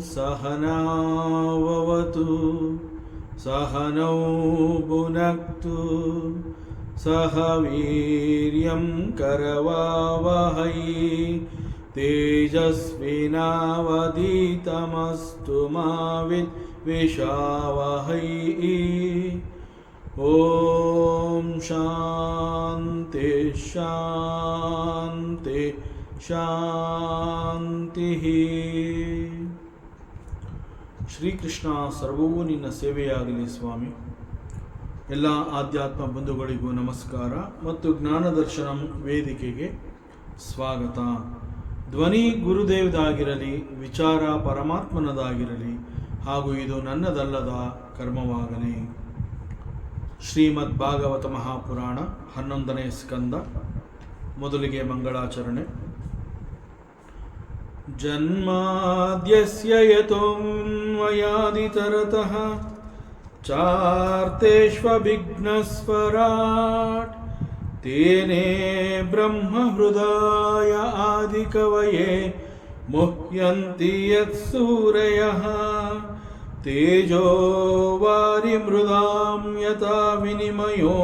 सहनाववतु सहनौ भुनक्तु सह वीर्यं करवावहै तेजस्विनावधीतमस्तु मा विद्विषावहै। ॐ शान्ति शान्ति ಶಾಂತಿಃ. ಶ್ರೀಕೃಷ್ಣ, ಸರ್ವವೂ ನಿನ್ನ ಸೇವೆಯಾಗಲಿ ಸ್ವಾಮಿ. ಎಲ್ಲ ಆಧ್ಯಾತ್ಮ ಬಂಧುಗಳಿಗೂ ನಮಸ್ಕಾರ ಮತ್ತು ಜ್ಞಾನದರ್ಶನಂ ವೇದಿಕೆಗೆ ಸ್ವಾಗತ. ಧ್ವನಿ ಗುರುದೇವದಾಗಿರಲಿ, ವಿಚಾರ ಪರಮಾತ್ಮನದಾಗಿರಲಿ, ಹಾಗೂ ಇದು ನನ್ನದಲ್ಲದ ಕರ್ಮವಾಗಲಿ. ಶ್ರೀಮದ್ ಭಾಗವತ ಮಹಾಪುರಾಣ 11ನೇ ಸ್ಕಂದ. ಮೊದಲಿಗೆ ಮಂಗಳಾಚರಣೆ. ಜನ್ಮಾದ್ಯಸ್ಯ ಯತೋನ್ಮಯಾದಿತರತಃ ಚಾರ್ತೇಷ್ವಭಿಘ್ನಸ್ವರಾಟ್ ತೇನೇ ಬ್ರಹ್ಮಹೃದಾಯ ಆದಿಕವಯೇ ಮುಹ್ಯಂತಿ ಯತ್ಸೂರಯಃ ತೇಜೋ ವಾರಿಮೃದಾಂ ಯಥಾ ವಿನಿಮಯೋ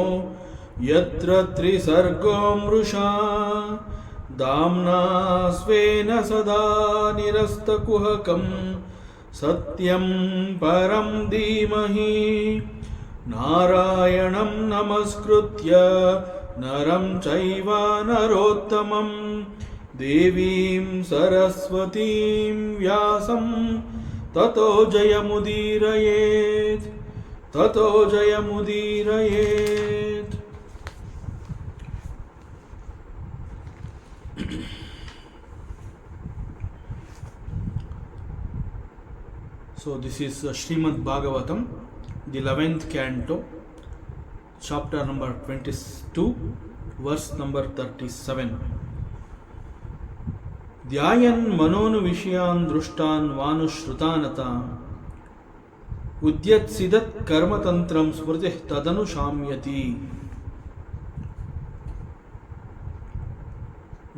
ಯತ್ರ ತ್ರಿಸರ್ಗೋ ಮೃಷಾ ದಾಮ್ನಾ ಸ್ವೇನ ಸದಾ ನಿರಸ್ತಕುಹಕಂ ಸತ್ಯಂ ಪರಂ ಧೀಮಹಿ. ನಾರಾಯಣಂ ನಮಸ್ಕೃತ್ಯ ನರಂ ಚೈವ ನರೋತ್ತಮಂ ದೇವೀಂ ಸರಸ್ವತೀಂ ವ್ಯಾಸಂ ತತೋ ಜಯಮುದೀರಯೇತ್ ತತೋ ಜಯಮುದೀರಯೇತ್. So this is Srimad Bhagavatam, the 11th canto, chapter number 22, verse number 37. ಧ್ಯಾಯನ್ ಮನೋನು ವಿಷಯಾನ್ ದೃಷ್ಟಾನ್ ವಾನುಶ್ರುತಾನತ ಉದ್ಯತ್ಸಿದತ್ ಕರ್ಮತಂತ್ರಂ ಸ್ಮೃತಿ ತದನು ಶಾಮ್ಯತಿ.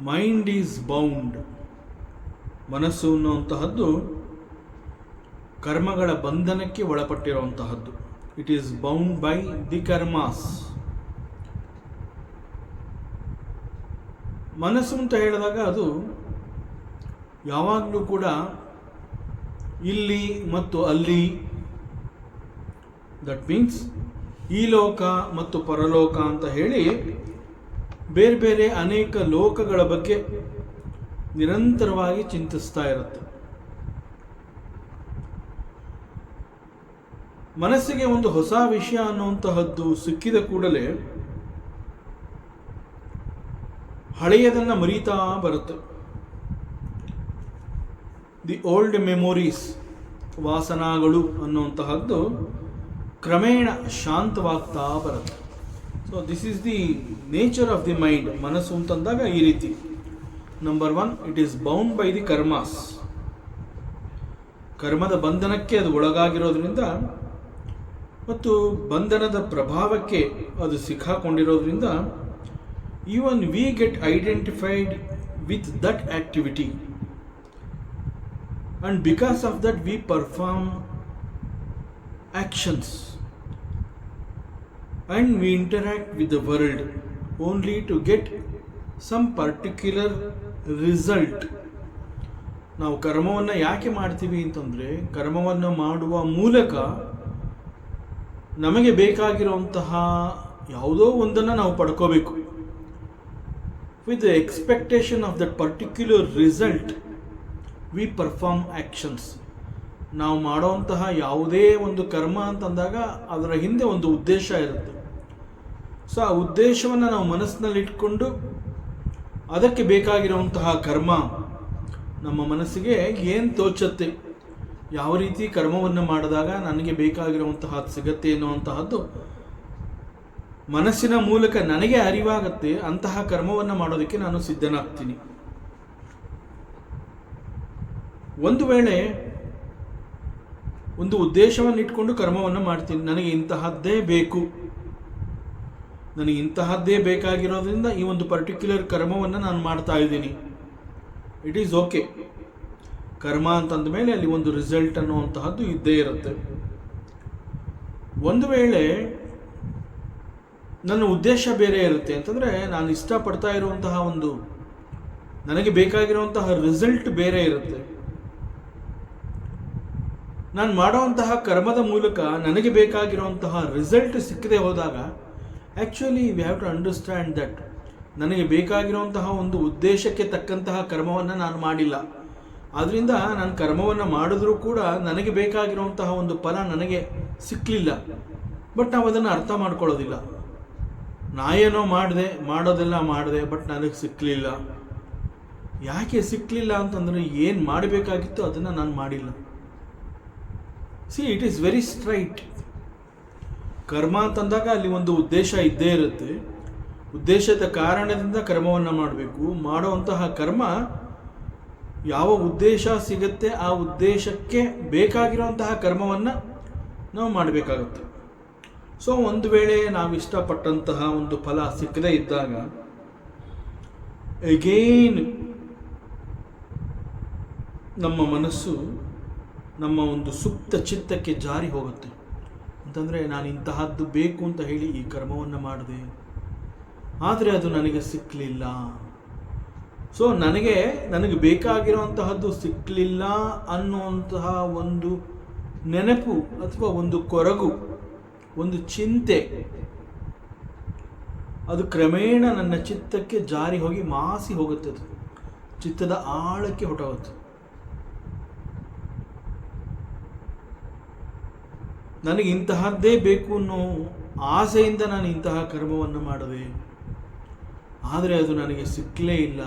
Mind is bound. ಮನಸ್ಸು ಅನ್ನುವಂತಹದ್ದು ಕರ್ಮಗಳ ಬಂಧನಕ್ಕೆ ಒಳಪಟ್ಟಿರುವಂತಹದ್ದು. It is bound by the karmas. ಮನಸ್ಸು ಅಂತ ಹೇಳಿದಾಗ ಅದು ಯಾವಾಗಲೂ ಕೂಡ ಇಲ್ಲಿ ಮತ್ತು ಅಲ್ಲಿ, ದಟ್ ಮೀನ್ಸ್ ಈ ಲೋಕ ಮತ್ತು ಪರಲೋಕ ಅಂತ ಹೇಳಿ ಬೇರೆ ಬೇರೆ ಅನೇಕ ಲೋಕಗಳ ಬಗ್ಗೆ ನಿರಂತರವಾಗಿ ಚಿಂತಿಸ್ತಾ ಇರುತ್ತೆ. ಮನಸ್ಸಿಗೆ ಒಂದು ಹೊಸ ವಿಷಯ ಅನ್ನುವಂತಹದ್ದು ಸಿಕ್ಕಿದ ಕೂಡಲೇ ಹಳೆಯದನ್ನು ಮರೀತಾ ಬರುತ್ತೆ. ದಿ ಓಲ್ಡ್ ಮೆಮೊರೀಸ್, ವಾಸನಾಗಳು ಅನ್ನುವಂತಹದ್ದು ಕ್ರಮೇಣ ಶಾಂತವಾಗ್ತಾ ಬರುತ್ತೆ. So this is the nature of the mind. ಮನಸ್ಸು ಅಂತಂದಾಗ ಈ ರೀತಿ. Number 1, it is bound by the karmas. ಕರ್ಮದ ಬಂಧನಕ್ಕೆ ಅದು ಒಳಗಾಗಿರೋದ್ರಿಂದ ಮತ್ತು ಬಂಧನದ ಪ್ರಭಾವಕ್ಕೆ ಅದು ಸಿಕ್ಕಾಕೊಂಡಿರೋದ್ರಿಂದ even we get identified with that activity, and because of that we perform actions and we interact with the world only to get some particular result. ನಾವು ಕರ್ಮವನ್ನು ಯಾಕೆ ಮಾಡ್ತೀವಿ ಅಂತಂದರೆ, ಕರ್ಮವನ್ನು ಮಾಡುವ ಮೂಲಕ ನಮಗೆ ಬೇಕಾಗಿರುವಂತಹ ಯಾವುದೋ ಒಂದನ್ನು ನಾವು ಪಡ್ಕೋಬೇಕು. With the expectation of that particular result we perform actions. ನಾವು ಮಾಡುವಂತಹ ಯಾವುದೇ ಒಂದು ಕರ್ಮ ಅಂತಂದಾಗ ಅದರ ಹಿಂದೆ ಒಂದು ಉದ್ದೇಶ ಇರುತ್ತೆ. ಸೊ ಆ ಉದ್ದೇಶವನ್ನು ನಾವು ಮನಸ್ಸಿನಲ್ಲಿ ಇಟ್ಕೊಂಡು ಅದಕ್ಕೆ ಬೇಕಾಗಿರುವಂತಹ ಕರ್ಮ ನಮ್ಮ ಮನಸ್ಸಿಗೆ ಏನು ತೋಚತ್ತೆ, ಯಾವ ರೀತಿ ಕರ್ಮವನ್ನು ಮಾಡಿದಾಗ ನನಗೆ ಬೇಕಾಗಿರುವಂತಹ ಸಿಗತ್ತೆ ಎನ್ನುವಂತಹದ್ದು ಮನಸ್ಸಿನ ಮೂಲಕ ನನಗೆ ಅರಿವಾಗತ್ತೆ. ಅಂತಹ ಕರ್ಮವನ್ನು ಮಾಡೋದಕ್ಕೆ ನಾನು ಸಿದ್ಧನಾಗ್ತೀನಿ. ಒಂದು ವೇಳೆ ಒಂದು ಉದ್ದೇಶವನ್ನು ಇಟ್ಕೊಂಡು ಕರ್ಮವನ್ನು ಮಾಡ್ತೀನಿ, ನನಗೆ ಇಂತಹದ್ದೇ ಬೇಕು, ನನಗೆ ಇಂತಹದ್ದೇ ಬೇಕಾಗಿರೋದ್ರಿಂದ ಈ ಒಂದು ಪರ್ಟಿಕ್ಯುಲರ್ ಕರ್ಮವನ್ನು ನಾನು ಮಾಡ್ತಾ ಇದ್ದೀನಿ, ಇಟ್ ಈಸ್ ಓಕೆ. ಕರ್ಮ ಅಂತಂದ ಮೇಲೆ ಅಲ್ಲಿ ಒಂದು ರಿಸಲ್ಟ್ ಅನ್ನುವಂತಹದ್ದು ಇದ್ದೇ ಇರುತ್ತೆ. ಒಂದು ವೇಳೆ ನನ್ನ ಉದ್ದೇಶ ಬೇರೆ ಇರುತ್ತೆ ಅಂತಂದರೆ, ನಾನು ಇಷ್ಟಪಡ್ತಾ ಇರುವಂತಹ ಒಂದು ನನಗೆ ಬೇಕಾಗಿರುವಂತಹ ರಿಸಲ್ಟ್ ಬೇರೆ ಇರುತ್ತೆ. ನಾನು ಮಾಡುವಂತಹ ಕರ್ಮದ ಮೂಲಕ ನನಗೆ ಬೇಕಾಗಿರುವಂತಹ ರಿಸಲ್ಟ್ ಸಿಕ್ಕದೆ ಹೋದಾಗ actually we have to understand that ನನಗೆ ಬೇಕಾಗಿರುವಂತಹ ಒಂದು ಉದ್ದೇಶಕ್ಕೆ ತಕ್ಕಂತಹ ಕರ್ಮವನ್ನು ನಾನು ಮಾಡಿಲ್ಲ. ಆದ್ದರಿಂದ ನಾನು ಕರ್ಮವನ್ನು ಮಾಡಿದ್ರೂ ಕೂಡ ನನಗೆ ಬೇಕಾಗಿರುವಂತಹ ಒಂದು ಫಲ ನನಗೆ ಸಿಕ್ಕಲಿಲ್ಲ. ಬಟ್ ನಾವು ಅದನ್ನು ಅರ್ಥ ಮಾಡ್ಕೊಳ್ಳೋದಿಲ್ಲ. ನಾ ಏನೋ ಮಾಡೋದೆಲ್ಲ ಮಾಡಿದೆ, ಬಟ್ ನನಗೆ ಸಿಕ್ಕಲಿಲ್ಲ. ಯಾಕೆ ಸಿಕ್ಕಲಿಲ್ಲ ಅಂತಂದರೆ ಏನು ಮಾಡಬೇಕಾಗಿತ್ತು ಅದನ್ನು ನಾನು ಮಾಡಿಲ್ಲ. C, it is very straight. ಕರ್ಮ ಅಂತಂದಾಗ ಅಲ್ಲಿ ಒಂದು ಉದ್ದೇಶ ಇದ್ದೇ ಇರುತ್ತೆ. ಉದ್ದೇಶದ ಕಾರಣದಿಂದ ಕರ್ಮವನ್ನು ಮಾಡಬೇಕು. ಮಾಡುವಂತಹ ಕರ್ಮ ಯಾವ ಉದ್ದೇಶ ಸಿಗುತ್ತೆ ಆ ಉದ್ದೇಶಕ್ಕೆ ಬೇಕಾಗಿರುವಂತಹ ಕರ್ಮವನ್ನು ನಾವು ಮಾಡಬೇಕಾಗುತ್ತೆ. ಸೊ ಒಂದು ವೇಳೆ ನಾವು ಇಷ್ಟಪಟ್ಟಂತಹ ಒಂದು ಫಲ ಸಿಕ್ಕದೇ ಇದ್ದಾಗ ಎಗೇನ್ ನಮ್ಮ ಮನಸ್ಸು ನಮ್ಮ ಒಂದು ಸುಪ್ತ ಚಿತ್ತಕ್ಕೆ ಜಾರಿ ಹೋಗುತ್ತೆ. ಅಂತಂದರೆ ನಾನು ಇಂತಹದ್ದು ಬೇಕು ಅಂತ ಹೇಳಿ ಈ ಕರ್ಮವನ್ನು ಮಾಡಿದೆ, ಆದರೆ ಅದು ನನಗೆ ಸಿಕ್ಕಲಿಲ್ಲ. ಸೊ ನನಗೆ ಬೇಕಾಗಿರುವಂತಹದ್ದು ಸಿಕ್ಕಲಿಲ್ಲ ಅನ್ನುವಂತಹ ಒಂದು ನೆನಪು ಅಥವಾ ಒಂದು ಕೊರಗು, ಒಂದು ಚಿಂತೆ, ಅದು ಕ್ರಮೇಣ ನನ್ನ ಚಿತ್ತಕ್ಕೆ ಜಾರಿ ಹೋಗಿ ಮಾಸಿ ಹೋಗುತ್ತೆ. ಅದು ಚಿತ್ತದ ಆಳಕ್ಕೆ ಹೊರಟೋಗುತ್ತೆ. ನನಗೆ ಇಂತಹದ್ದೇ ಬೇಕು ಅನ್ನೋ ಆಸೆಯಿಂದ ನಾನು ಇಂತಹ ಕರ್ಮವನ್ನು ಮಾಡಿದೆ, ಆದರೆ ಅದು ನನಗೆ ಸಿಕ್ಕಲೇ ಇಲ್ಲ.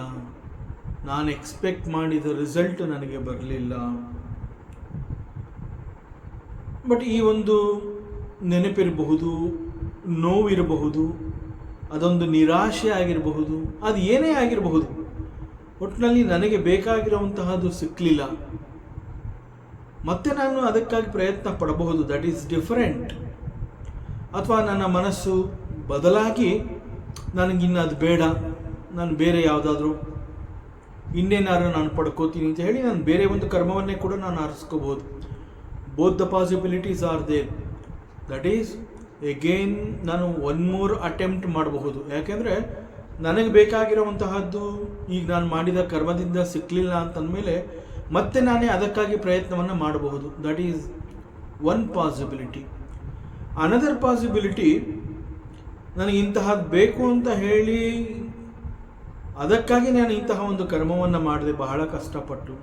ನಾನು ಎಕ್ಸ್ಪೆಕ್ಟ್ ಮಾಡಿದ ರಿಸಲ್ಟ್ ನನಗೆ ಬರಲಿಲ್ಲ. ಬಟ್ ಈ ಒಂದು ನೆನಪಿರಬಹುದು, ನೋವಿರಬಹುದು, ಅದೊಂದು ನಿರಾಶೆ ಆಗಿರಬಹುದು, ಅದು ಏನೇ ಆಗಿರಬಹುದು, ಒಟ್ಟಿನಲ್ಲಿ ನನಗೆ ಬೇಕಾಗಿರುವಂತಹದ್ದು ಸಿಕ್ಕಲಿಲ್ಲ. ಮತ್ತೆ ನಾನು ಅದಕ್ಕಾಗಿ ಪ್ರಯತ್ನ ಪಡಬಹುದು, ದಟ್ ಈಸ್ ಡಿಫರೆಂಟ್. ಅಥವಾ ನನ್ನ ಮನಸ್ಸು ಬದಲಾಗಿ ನನಗಿನ್ನು ಅದು ಬೇಡ, ನಾನು ಬೇರೆ ಯಾವುದಾದ್ರೂ ಇನ್ನೇನಾದ್ರು ನಾನು ಪಡ್ಕೋತೀನಿ ಅಂತ ಹೇಳಿ ನಾನು ಬೇರೆ ಒಂದು ಕರ್ಮವನ್ನೇ ಕೂಡ ನಾನು ಆರಿಸ್ಕೋಬಹುದು. Both the possibilities are there. That is again ನಾನು ಒನ್ ಮೋರ್ ಅಟೆಂಪ್ಟ್ ಮಾಡಬಹುದು. ಯಾಕೆಂದರೆ ನನಗೆ ಬೇಕಾಗಿರುವಂತಹದ್ದು ಈಗ ನಾನು ಮಾಡಿದ ಕರ್ಮದಿಂದ ಸಿಕ್ಕಲಿಲ್ಲ ಅಂತಂದಮೇಲೆ ಮತ್ತೆ ನಾನೇ ಅದಕ್ಕಾಗಿ ಪ್ರಯತ್ನವನ್ನು ಮಾಡಬಹುದು. That is one possibility. Another possibility, ನನಗೆ ಇಂತಹದ್ದು ಬೇಕು ಅಂತ ಹೇಳಿ ಅದಕ್ಕಾಗಿ ನಾನು ಇಂತಹ ಒಂದು ಕರ್ಮವನ್ನು ಮಾಡಿದೆ ಬಹಳ ಕಷ್ಟಪಟ್ಟು,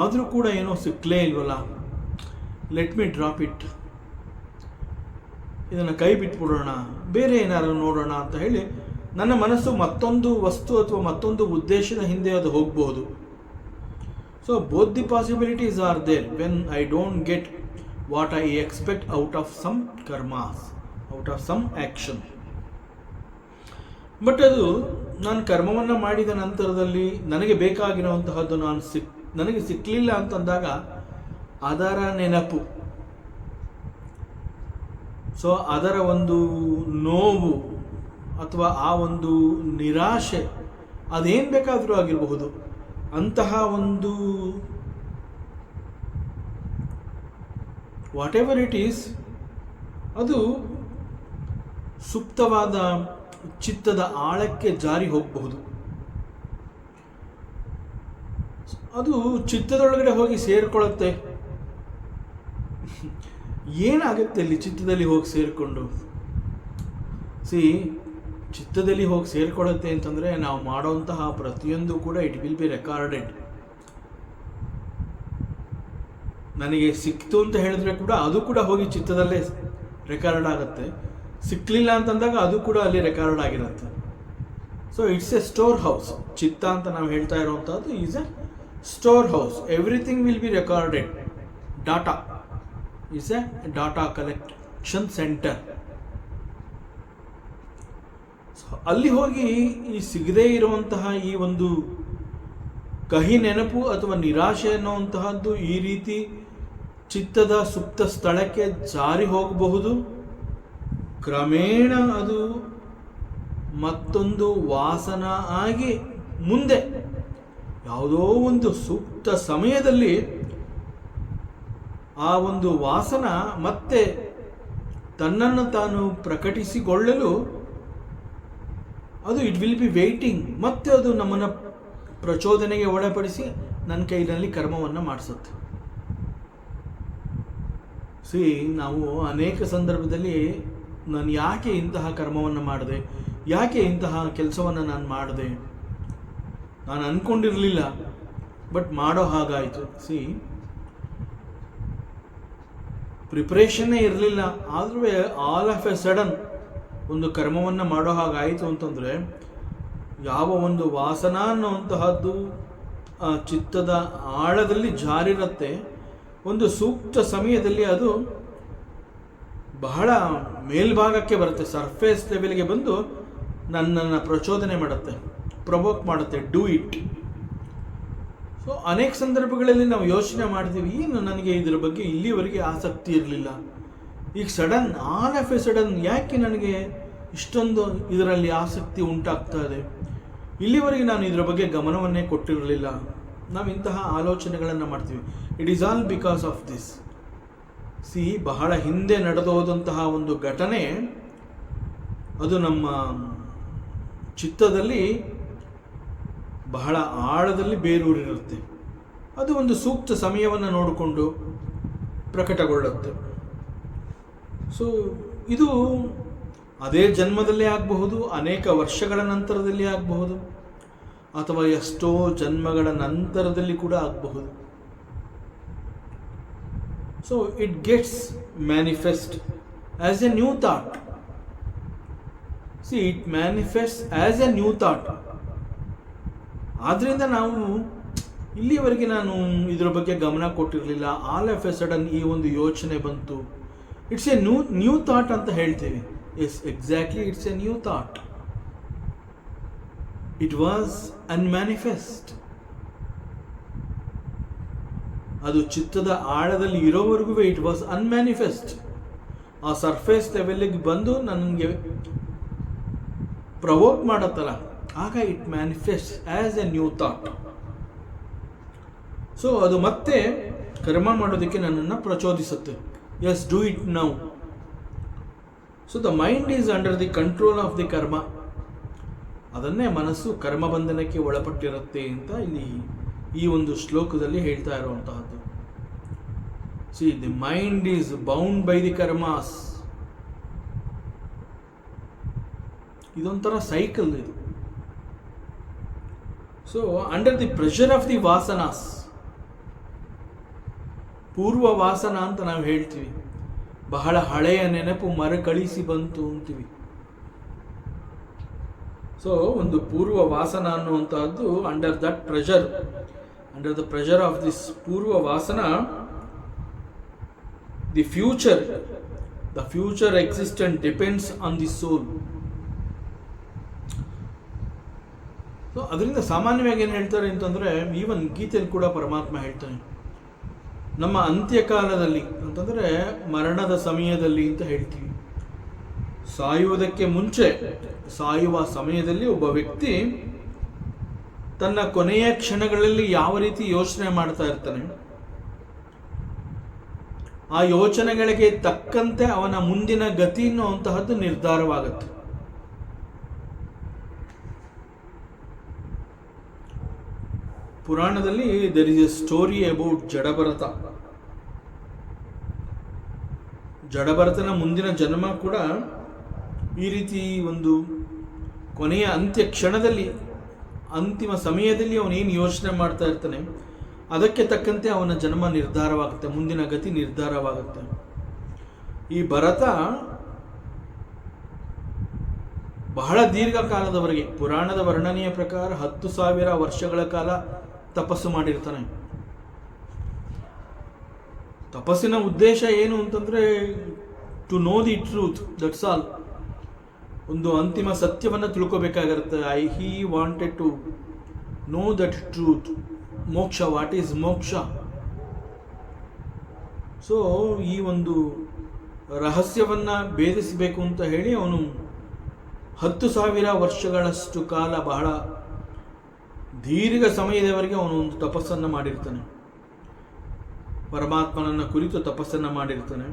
ಆದರೂ ಕೂಡ ಏನೋ ಸಿಕ್ಕಲೇ ಇಲ್ವಲ್ಲ, ಲೆಟ್ ಮಿ ಡ್ರಾಪ್ ಇಟ್, ಇದನ್ನು ಕೈ ಬಿಟ್ಬಿಡೋಣ, ಬೇರೆ ಏನಾದರೂ ನೋಡೋಣ ಅಂತ ಹೇಳಿ ನನ್ನ ಮನಸ್ಸು ಮತ್ತೊಂದು ವಸ್ತು ಅಥವಾ ಮತ್ತೊಂದು ಉದ್ದೇಶದ ಹಿಂದೆ ಅದು ಹೋಗ್ಬೋದು. So both the possibilities are there when I don't get what I expect out of some karmas, out of some action. But ಅದು ನಾನು ಕರ್ಮವನ್ನು ಮಾಡಿದ ನಂತರದಲ್ಲಿ ನನಗೆ ಬೇಕಾಗಿರುವಂತಹದ್ದು ನನಗೆ ಸಿಕ್ಕಲಿಲ್ಲ ಅಂತಂದಾಗ ಅದರ ನೆನಪು, ಸೊ ಅದರ ಒಂದು ನೋವು ಅಥವಾ ಆ ಒಂದು ನಿರಾಶೆ, ಅದೇನು ಬೇಕಾದರೂ ಆಗಿರಬಹುದು, ಅಂತಹ ಒಂದು ವಾಟ್ ಎವರ್ ಇಟ್ ಈಸ್, ಅದು ಸುಪ್ತವಾದ ಚಿತ್ತದ ಆಳಕ್ಕೆ ಜಾರಿ ಹೋಗಬಹುದು. ಅದು ಚಿತ್ತದೊಳಗಡೆ ಹೋಗಿ ಸೇರಿಕೊಳ್ಳುತ್ತೆ. ಏನಾಗುತ್ತೆ ಅಲ್ಲಿ ಚಿತ್ತದಲ್ಲಿ ಹೋಗಿ ಸೇರಿಕೊಂಡು? ಚಿತ್ತದಲ್ಲಿ ಹೋಗಿ ಸೇರಿಕೊಳ್ಳುತ್ತೆ ಅಂತಂದರೆ ನಾವು ಮಾಡುವಂತಹ ಪ್ರತಿಯೊಂದು ಕೂಡ ಇಟ್ ವಿಲ್ ಬಿ ರೆಕಾರ್ಡೆಡ್. ನನಗೆ ಸಿಕ್ತು ಅಂತ ಹೇಳಿದ್ರೆ ಕೂಡ ಅದು ಕೂಡ ಹೋಗಿ ಚಿತ್ತದಲ್ಲೇ ರೆಕಾರ್ಡ್ ಆಗುತ್ತೆ. ಸಿಕ್ಕಲಿಲ್ಲ ಅಂತಂದಾಗ ಅದು ಕೂಡ ಅಲ್ಲಿ ರೆಕಾರ್ಡ್ ಆಗಿರುತ್ತೆ. So it's A store house. ಚಿತ್ತ ಅಂತ ನಾವು ಹೇಳ್ತಾ ಇರುವಂಥದ್ದು is A store house. Everything will be recorded. Data is A data collection centre. ಅಲ್ಲಿ ಹೋಗಿ ಈ ಸಿಗದೇ ಇರುವಂತಹ ಈ ಒಂದು ಕಹಿ ನೆನಪು ಅಥವಾ ನಿರಾಶೆ ಅನ್ನುವಂತಹದ್ದು ಈ ರೀತಿ ಚಿತ್ತದ ಸುಪ್ತ ಸ್ಥಳಕ್ಕೆ ಜಾರಿ ಹೋಗಬಹುದು. ಕ್ರಮೇಣ ಅದು ಮತ್ತೊಂದು ವಾಸನ ಆಗಿ ಮುಂದೆ ಯಾವುದೋ ಒಂದು ಸೂಕ್ತ ಸಮಯದಲ್ಲಿ ಆ ಒಂದು ವಾಸನ ಮತ್ತೆ ತನ್ನನ್ನು ತಾನು ಪ್ರಕಟಿಸಿಕೊಳ್ಳಲು ಅದು ಇಟ್ ವಿಲ್ ಬಿ ವೇಟಿಂಗ್. ಮತ್ತೆ ಅದು ನಮ್ಮನ್ನು ಪ್ರಚೋದನೆಗೆ ಒಳಪಡಿಸಿ ನನ್ನ ಕೈನಲ್ಲಿ ಕರ್ಮವನ್ನು ಮಾಡಿಸುತ್ತೆ. ನಾವು ಅನೇಕ ಸಂದರ್ಭದಲ್ಲಿ ನಾನು ಯಾಕೆ ಇಂತಹ ಕರ್ಮವನ್ನು ಮಾಡಿದೆ, ಯಾಕೆ ಇಂತಹ ಕೆಲಸವನ್ನು ನಾನು ಮಾಡಿದೆ, ನಾನು ಅಂದ್ಕೊಂಡಿರಲಿಲ್ಲ ಬಟ್ ಮಾಡೋ ಹಾಗಾಯಿತು. ಪ್ರಿಪ್ರೇಷನ್ನೇ ಇರಲಿಲ್ಲ, ಆದ್ರೂ ಆಲ್ ಆಫ್ ಎ ಸಡನ್ ಒಂದು ಕರ್ಮವನ್ನು ಮಾಡೋ ಹಾಗಾಯಿತು ಅಂತಂದರೆ ಯಾವ ಒಂದು ವಾಸನ ಅನ್ನುವಂತಹದ್ದು ಚಿತ್ತದ ಆಳದಲ್ಲಿ ಜಾರಿರುತ್ತೆ, ಒಂದು ಸೂಕ್ತ ಸಮಯದಲ್ಲಿ ಅದು ಬಹಳ ಮೇಲ್ಭಾಗಕ್ಕೆ ಬರುತ್ತೆ, ಸರ್ಫೇಸ್ ಲೆವೆಲ್ಗೆ ಬಂದು ನನ್ನನ್ನು ಪ್ರಚೋದನೆ ಮಾಡುತ್ತೆ, ಪ್ರವೋಕ್ ಮಾಡುತ್ತೆ, ಡೂ ಇಟ್. ಸೊ ಅನೇಕ ಸಂದರ್ಭಗಳಲ್ಲಿ ನಾವು ಯೋಚನೆ ಮಾಡ್ತೀವಿ, ಏನು ನನಗೆ ಇದರ ಬಗ್ಗೆ ಇಲ್ಲಿವರೆಗೆ ಆಸಕ್ತಿ ಇರಲಿಲ್ಲ, ಈಗ sudden all of A sudden ಯಾಕೆ ನನಗೆ ಇಷ್ಟೊಂದು ಇದರಲ್ಲಿ ಆಸಕ್ತಿ ಉಂಟಾಗ್ತಾ ಇದೆ, ಇಲ್ಲಿವರೆಗೆ ನಾನು ಇದರ ಬಗ್ಗೆ ಗಮನವನ್ನೇ ಕೊಟ್ಟಿರಲಿಲ್ಲ. ನಾವು ಇಂತಹ ಆಲೋಚನೆಗಳನ್ನು ಮಾಡ್ತೀವಿ. It is all because of this. ಬಹಳ ಹಿಂದೆ ನಡೆದು ಹೋದಂತಹ ಒಂದು ಘಟನೆ ಅದು ನಮ್ಮ ಚಿತ್ತದಲ್ಲಿ ಬಹಳ ಆಳದಲ್ಲಿ ಬೇರೂರಿರುತ್ತೆ. ಅದು ಒಂದು ಸೂಕ್ತ ಸಮಯವನ್ನು ನೋಡಿಕೊಂಡು ಪ್ರಕಟಗೊಳ್ಳುತ್ತೆ. ಸೊ ಇದು ಅದೇ ಜನ್ಮದಲ್ಲೇ ಆಗಬಹುದು, ಅನೇಕ ವರ್ಷಗಳ ನಂತರದಲ್ಲಿ ಆಗಬಹುದು, ಅಥವಾ ಎಷ್ಟೋ ಜನ್ಮಗಳ ನಂತರದಲ್ಲಿ ಕೂಡ ಆಗಬಹುದು. So it gets manifest as a new thought. It manifest as a new thought. ಆದ್ದರಿಂದ ನಾವು ಇಲ್ಲಿವರೆಗೆ ನಾನು ಇದರ ಬಗ್ಗೆ ಗಮನ ಕೊಟ್ಟಿರಲಿಲ್ಲ, ಆಲ್ ಆಫ್ ಎ ಸಡನ್ ಈ ಒಂದು ಯೋಚನೆ ಬಂತು, ಇಟ್ಸ್ ಎ ನ್ಯೂ ಥಾಟ್ ಅಂತ ಹೇಳ್ತೀವಿ. Yes, exactly, it's a new thought. It was unmanifest. ಅದು ಚಿತ್ತದ ಆಳದಲ್ಲಿ ಇರೋವರೆಗೂ ಇಟ್ ವಾಸ್ ಅನ್ಮ್ಯಾನಿಫೆಸ್ಟ್. ಆ ಸರ್ಫೇಸ್ ಲೆವೆಲ್ಗೆ ಬಂದು ನನಗೆ ಪ್ರವೋಕ್ ಮಾಡತ್ತಲ್ಲ, ಆಗ it manifest as a new thought. So ಅದು ಮತ್ತೆ ಕರ್ಮ ಮಾಡೋದಕ್ಕೆ ನನ್ನನ್ನು ಪ್ರಚೋದಿಸುತ್ತೆ. Yes, do it now. So the mind is under the control of the karma. ಅದನ್ನೇ ಮನಸ್ಸು ಕರ್ಮಬಂಧನಕ್ಕೆ ಒಳಪಟ್ಟಿರುತ್ತೆ ಅಂತ ಇಲ್ಲಿ ಈ ಒಂದು ಶ್ಲೋಕದಲ್ಲಿ ಹೇಳ್ತಾ ಇರುವಂತಹದ್ದು. The mind is bound by the karmas. ಇದೊಂಥರ ಸೈಕಲ್ ಇದು. So under the pressure of the vasanas, ಪೂರ್ವ ವಾಸನ ಅಂತ ನಾವು ಹೇಳ್ತೀವಿ, ಬಹಳ ಹಳೆಯ ನೆನಪು ಮರುಕಳಿಸಿ ಬಂತು ಅಂತೀವಿ. ಸೊ ಒಂದು ಪೂರ್ವ ವಾಸನ ಅನ್ನುವಂತಹದ್ದು under that pressure, under the pressure of this ಪೂರ್ವ ವಾಸನ, the future existent depends on the soul. So ಅದರಿಂದ ಸಾಮಾನ್ಯವಾಗಿ ಏನು ಹೇಳ್ತಾರೆ ಅಂತಂದರೆ, ಈವನ್ ಗೀತೆಯಲ್ಲಿ ಕೂಡ ಪರಮಾತ್ಮ ಹೇಳ್ತಾನೆ, ನಮ್ಮ ಅಂತ್ಯಕಾಲದಲ್ಲಿ ಅಂತಂದರೆ ಮರಣದ ಸಮಯದಲ್ಲಿ ಅಂತ ಹೇಳ್ತೀವಿ, ಸಾಯುವುದಕ್ಕೆ ಮುಂಚೆ, ಸಾಯುವ ಸಮಯದಲ್ಲಿ ಒಬ್ಬ ವ್ಯಕ್ತಿ ತನ್ನ ಕೊನೆಯ ಕ್ಷಣಗಳಲ್ಲಿ ಯಾವ ರೀತಿ ಯೋಚನೆ ಮಾಡ್ತಾ ಇರ್ತಾನೆ, ಆ ಯೋಚನೆಗಳಿಗೆ ತಕ್ಕಂತೆ ಅವನ ಮುಂದಿನ ಗತಿ ಅನ್ನುವಂತಹದ್ದು ನಿರ್ಧಾರವಾಗುತ್ತೆ. ಪುರಾಣದಲ್ಲಿ there is a story about Jadabharata. ಜಡಭರತನ ಮುಂದಿನ ಜನ್ಮ ಕೂಡ ಈ ರೀತಿ ಒಂದು ಕೊನೆಯ ಅಂತ್ಯ ಕ್ಷಣದಲ್ಲಿ, ಅಂತಿಮ ಸಮಯದಲ್ಲಿ ಅವನೇನು ಯೋಚನೆ ಮಾಡ್ತಾ ಇರ್ತಾನೆ, ಅದಕ್ಕೆ ತಕ್ಕಂತೆ ಅವನ ಜನ್ಮ ನಿರ್ಧಾರವಾಗುತ್ತೆ, ಮುಂದಿನ ಗತಿ ನಿರ್ಧಾರವಾಗುತ್ತೆ. ಈ ಭರತ ಬಹಳ ದೀರ್ಘಕಾಲದವರೆಗೆ, ಪುರಾಣದ ವರ್ಣನೆಯ ಪ್ರಕಾರ 10,000 ವರ್ಷಗಳ ಕಾಲ ತಪಸ್ಸು ಮಾಡಿರ್ತಾನೆ. ತಪಸ್ಸಿನ ಉದ್ದೇಶ ಏನು ಅಂತಂದ್ರೆ to know the truth, that's all. ಒಂದು ಅಂತಿಮ ಸತ್ಯವನ್ನು ತಿಳ್ಕೋಬೇಕಾಗಿರುತ್ತೆ. He wanted to know that truth, moksha, what is moksha. So ಈ ಒಂದು ರಹಸ್ಯವನ್ನು ಭೇದಿಸಬೇಕು ಅಂತ ಹೇಳಿ ಅವನು 10,000 ವರ್ಷಗಳಷ್ಟು ಕಾಲ, ಬಹಳ ದೀರ್ಘ ಸಮಯದವರೆಗೆ ಅವನು ಒಂದು ತಪಸ್ಸನ್ನು ಮಾಡಿರ್ತಾನೆ, ಪರಮಾತ್ಮನನ್ನು ಕುರಿತು ತಪಸ್ಸನ್ನು ಮಾಡಿರ್ತಾನೆ.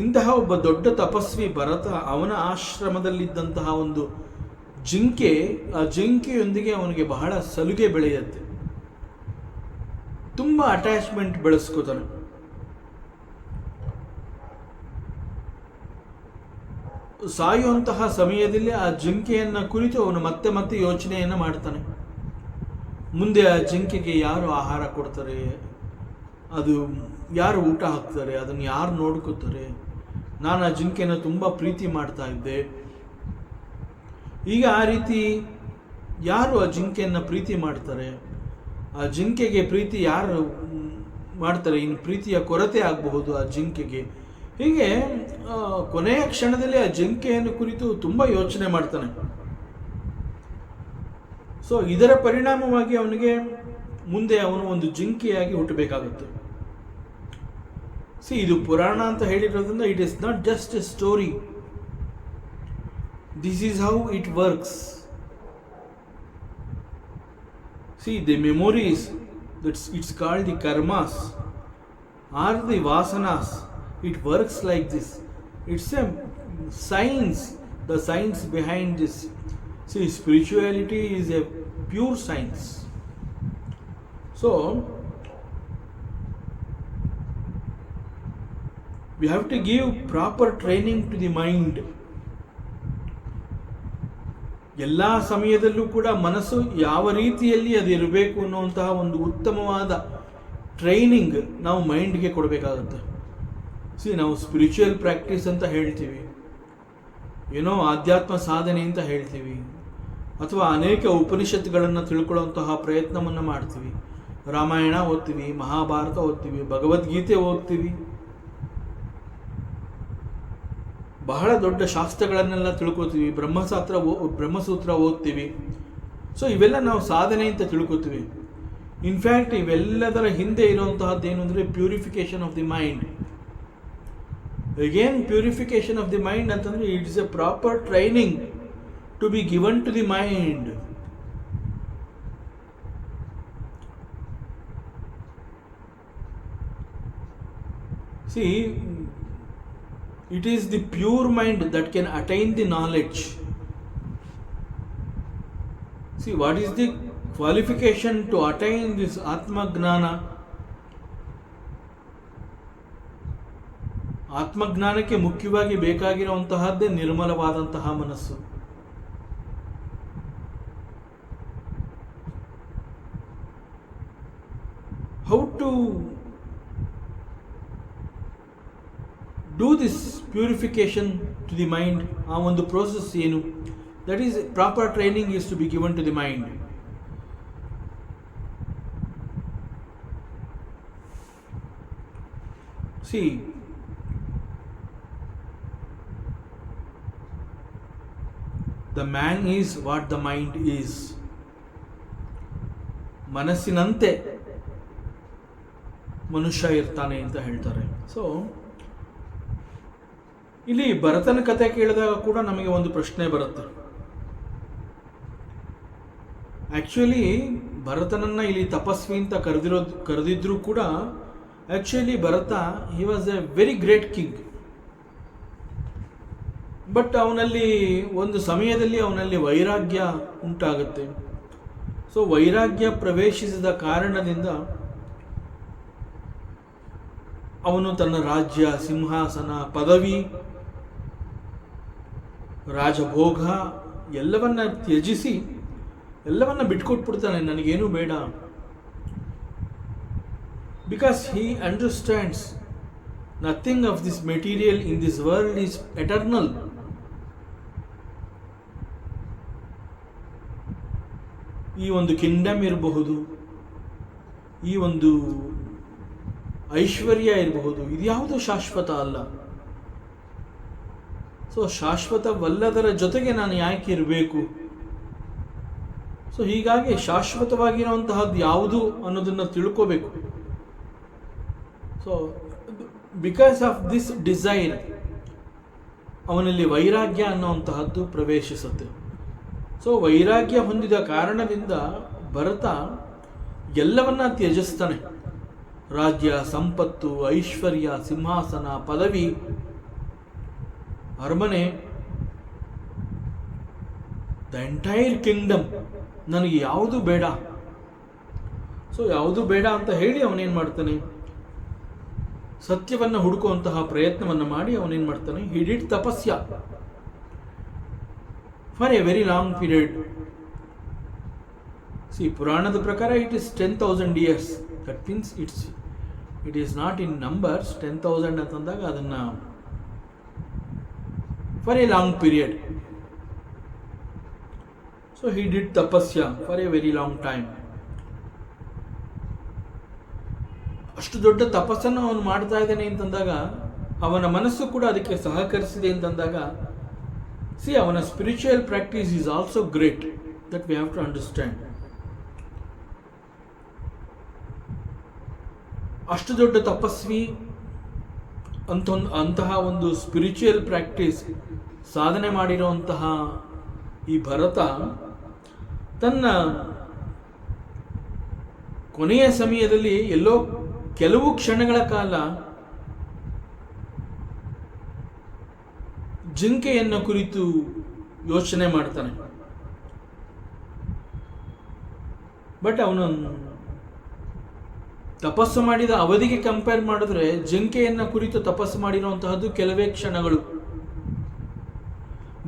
ಇಂತಹ ಒಬ್ಬ ದೊಡ್ಡ ತಪಸ್ವಿ ಭರತ, ಅವನ ಆಶ್ರಮದಲ್ಲಿದ್ದಂತಹ ಒಂದು ಜಿಂಕೆ, ಆ ಜಿಂಕೆಯೊಂದಿಗೆ ಅವನಿಗೆ ಬಹಳ ಸಲುಗೆ ಬೆಳೆಯುತ್ತೆ, ತುಂಬ ಅಟ್ಯಾಚ್ಮೆಂಟ್ ಬೆಳೆಸ್ಕೋತಾನೆ. ಸಾಯುವಂತಹ ಸಮಯದಲ್ಲಿ ಆ ಜಿಂಕೆಯನ್ನು ಕುರಿತು ಅವನು ಮತ್ತೆ ಮತ್ತೆ ಯೋಚನೆಯನ್ನು ಮಾಡ್ತಾನೆ. ಮುಂದೆ ಆ ಜಿಂಕೆಗೆ ಯಾರು ಆಹಾರ ಕೊಡ್ತಾರೆ, ಅದು ಯಾರು ಊಟ ಹಾಕ್ತಾರೆ, ಅದನ್ನು ಯಾರು ನೋಡ್ಕೋತಾರೆ. ನಾನು ಆ ಜಿಂಕೆಯನ್ನು ತುಂಬ ಪ್ರೀತಿ ಮಾಡ್ತಾ ಇದ್ದೆ. ಈಗ ಆ ರೀತಿ ಯಾರು ಆ ಜಿಂಕೆಯನ್ನು ಪ್ರೀತಿ ಮಾಡ್ತಾರೆ, ಆ ಜಿಂಕೆಗೆ ಪ್ರೀತಿ ಯಾರು ಮಾಡ್ತಾರೆ, ಇನ್ನು ಪ್ರೀತಿಯ ಕೊರತೆ ಆಗಬಹುದು ಆ ಜಿಂಕೆಗೆ. ಹೀಗೆ ಕೊನೆಯ ಕ್ಷಣದಲ್ಲಿ ಆ ಜಿಂಕೆಯನ್ನು ಕುರಿತು ತುಂಬ ಯೋಚನೆ ಮಾಡ್ತಾನೆ. ಸೊ ಇದರ ಪರಿಣಾಮವಾಗಿ ಅವನಿಗೆ ಮುಂದೆ ಅವನು ಒಂದು ಜಿಂಕೆಯಾಗಿ ಹುಟ್ಟಬೇಕಾಗುತ್ತೆ. ಇದು ಪುರಾಣ ಅಂತ ಹೇಳಿರೋದ್ರಿಂದ it is not just a story, this is how it works. The memories, it's called the karmas are the vasanas. It works like this. It's a science, the science behind this. See, spirituality is a pure science. So, we have to give proper training to the mind. ಎಲ್ಲ ಸಮಯದಲ್ಲೂ ಕೂಡ ಮನಸ್ಸು ಯಾವ ರೀತಿಯಲ್ಲಿ ಅದು ಇರಬೇಕು ಅನ್ನುವಂತಹ ಒಂದು ಉತ್ತಮವಾದ ಟ್ರೈನಿಂಗ್ ನಾವು ಮೈಂಡ್ಗೆ ಕೊಡಬೇಕಾಗುತ್ತೆ. ನಾವು ಸ್ಪಿರಿಚುವಲ್ ಪ್ರಾಕ್ಟೀಸ್ ಅಂತ ಹೇಳ್ತೀವಿ, ಏನೋ ಆಧ್ಯಾತ್ಮ ಸಾಧನೆ ಅಂತ ಹೇಳ್ತೀವಿ, ಅಥವಾ ಅನೇಕ ಉಪನಿಷತ್ತುಗಳನ್ನು ತಿಳ್ಕೊಳ್ಳುವಂತಹ ಪ್ರಯತ್ನವನ್ನು ಮಾಡ್ತೀವಿ. ರಾಮಾಯಣ ಓದ್ತೀವಿ, ಮಹಾಭಾರತ ಓದ್ತೀವಿ, ಭಗವದ್ಗೀತೆ ಓದ್ತೀವಿ, ಬಹಳ ದೊಡ್ಡ ಶಾಸ್ತ್ರಗಳನ್ನೆಲ್ಲ ತಿಳ್ಕೊತೀವಿ, ಬ್ರಹ್ಮಸೂತ್ರ ಓದ್ತೀವಿ. ಸೊ ಇವೆಲ್ಲ ನಾವು ಸಾಧನೆ ಅಂತ ತಿಳ್ಕೊತೀವಿ. ಇನ್ಫ್ಯಾಕ್ಟ್ ಇವೆಲ್ಲದರ ಹಿಂದೆ ಇರುವಂತಹದ್ದೇನು ಅಂದರೆ purification of the mind. Again, purification of the mind ಅಂತಂದ್ರೆ it is a proper training to be given to the mind. See, it is the pure mind that can attain the knowledge. See, what is the qualification to attain this Atma Gnana? ಆತ್ಮಜ್ಞಾನಕ್ಕೆ ಮುಖ್ಯವಾಗಿ ಬೇಕಾಗಿರುವಂತಹದ್ದೇ ನಿರ್ಮಲವಾದಂತಹ ಮನಸ್ಸು. How to do this purification to the mind? ಆ ಒಂದು process ಏನು? That is proper training is to be given to the mind. See, the man is what the mind is. ಮನಸ್ಸಿನಂತೆ ಮನುಷ್ಯ ಇರ್ತಾನೆ ಅಂತ ಹೇಳ್ತಾರೆ. ಸೊ ಇಲ್ಲಿ ಭರತನ ಕಥೆ ಕೇಳಿದಾಗ ಕೂಡ ನಮಗೆ ಒಂದು ಪ್ರಶ್ನೆ ಬರುತ್ತೆ. ಆಕ್ಚುಲಿ ಭರತನನ್ನ ಇಲ್ಲಿ ತಪಸ್ವಿ ಅಂತ ಕರೆದಿದ್ರು ಕೂಡ actually Bharata he was a very great king. But ಅವನಲ್ಲಿ ಒಂದು ಸಮಯದಲ್ಲಿ ಅವನಲ್ಲಿ ವೈರಾಗ್ಯ ಉಂಟಾಗುತ್ತೆ. ಸೊ ವೈರಾಗ್ಯ ಪ್ರವೇಶಿಸಿದ ಕಾರಣದಿಂದ ಅವನು ತನ್ನ ರಾಜ್ಯ, ಸಿಂಹಾಸನ, ಪದವಿ, ರಾಜಭೋಗ ಎಲ್ಲವನ್ನ ತ್ಯಜಿಸಿ ಎಲ್ಲವನ್ನ ಬಿಟ್ಕೊಟ್ಬಿಡ್ತಾನೆ. ನನಗೇನು ಬೇಡ, because he understands nothing of this material in this world is eternal. ಈ ಒಂದು ಕಿಂಗ್ಡಮ್ ಇರಬಹುದು, ಈ ಒಂದು ಐಶ್ವರ್ಯ ಇರಬಹುದು, ಇದ್ಯಾವುದು ಶಾಶ್ವತ ಅಲ್ಲ. ಸೊ ಶಾಶ್ವತವಲ್ಲದರ ಜೊತೆಗೆ ನಾನು ಯಾಕೆ ಇರಬೇಕು? ಸೊ ಹೀಗಾಗಿ ಶಾಶ್ವತವಾಗಿರುವಂತಹದ್ದು ಯಾವುದು ಅನ್ನೋದನ್ನು ತಿಳ್ಕೋಬೇಕು. So because of this desire ಅವನಲ್ಲಿ ವೈರಾಗ್ಯ ಅನ್ನುವಂತಹದ್ದು ಪ್ರವೇಶಿಸುತ್ತೆ. ಸೊ ವೈರಾಗ್ಯ ಹೊಂದಿದ ಕಾರಣದಿಂದ ಭರತ ಎಲ್ಲವನ್ನ ತ್ಯಜಿಸ್ತಾನೆ. ರಾಜ್ಯ, ಸಂಪತ್ತು, ಐಶ್ವರ್ಯ, ಸಿಂಹಾಸನ, ಪದವಿ, ಅರಮನೆ, ದ ಎಂಟೈರ್ ಕಿಂಗ್ಡಮ್, ನನಗೆ ಯಾವುದು ಬೇಡ. ಸೊ ಯಾವುದು ಬೇಡ ಅಂತ ಹೇಳಿ ಅವನೇನು ಮಾಡ್ತಾನೆ, ಸತ್ಯವನ್ನು ಹುಡುಕುವಂತಹ ಪ್ರಯತ್ನವನ್ನು ಮಾಡಿ ಅವನೇನು ಮಾಡ್ತಾನೆ, he did tapasya for a very long period. See ಪುರಾಣದ ಪ್ರಕಾರ it is 10,000 years. That means it is not in numbers. 10,000 ಅಂತಂದಾಗ ಅದನ್ನು for a long period. So he did tapasya for a very long time. ಅಷ್ಟು ದೊಡ್ಡ ತಪಸ್ಸನ್ನು ಅವನು ಮಾಡ್ತಾ ಇದ್ದಾನೆ ಅಂತಂದಾಗ ಅವನ ಮನಸ್ಸು ಕೂಡ ಅದಕ್ಕೆ ಸಹಕರಿಸಿದೆ ಅಂತಂದಾಗ, ಸಿ ಅವನ spiritual practice is also great. That we have to understand. ಅಷ್ಟು ದೊಡ್ಡ ತಪಸ್ವಿ ಅಂತಹ ಒಂದು ಸ್ಪಿರಿಚುವಲ್ ಪ್ರಾಕ್ಟೀಸ್ ಸಾಧನೆ ಮಾಡಿರುವಂತಹ ಈ ಭರತ ತನ್ನ ಕೊನೆಯ ಸಮಯದಲ್ಲಿ ಎಲ್ಲೋ ಕೆಲವು ಕ್ಷಣಗಳ ಕಾಲ ಜಿಂಕೆಯನ್ನು ಕುರಿತು ಯೋಚನೆ ಮಾಡ್ತಾನೆ. ಬಟ್ ಅವನು ತಪಸ್ಸು ಮಾಡಿದ ಅವಧಿಗೆ ಕಂಪೇರ್ ಮಾಡಿದ್ರೆ ಜಿಂಕೆಯನ್ನು ಕುರಿತು ತಪಸ್ಸು ಮಾಡಿರುವಂತಹದ್ದು ಕೆಲವೇ ಕ್ಷಣಗಳು.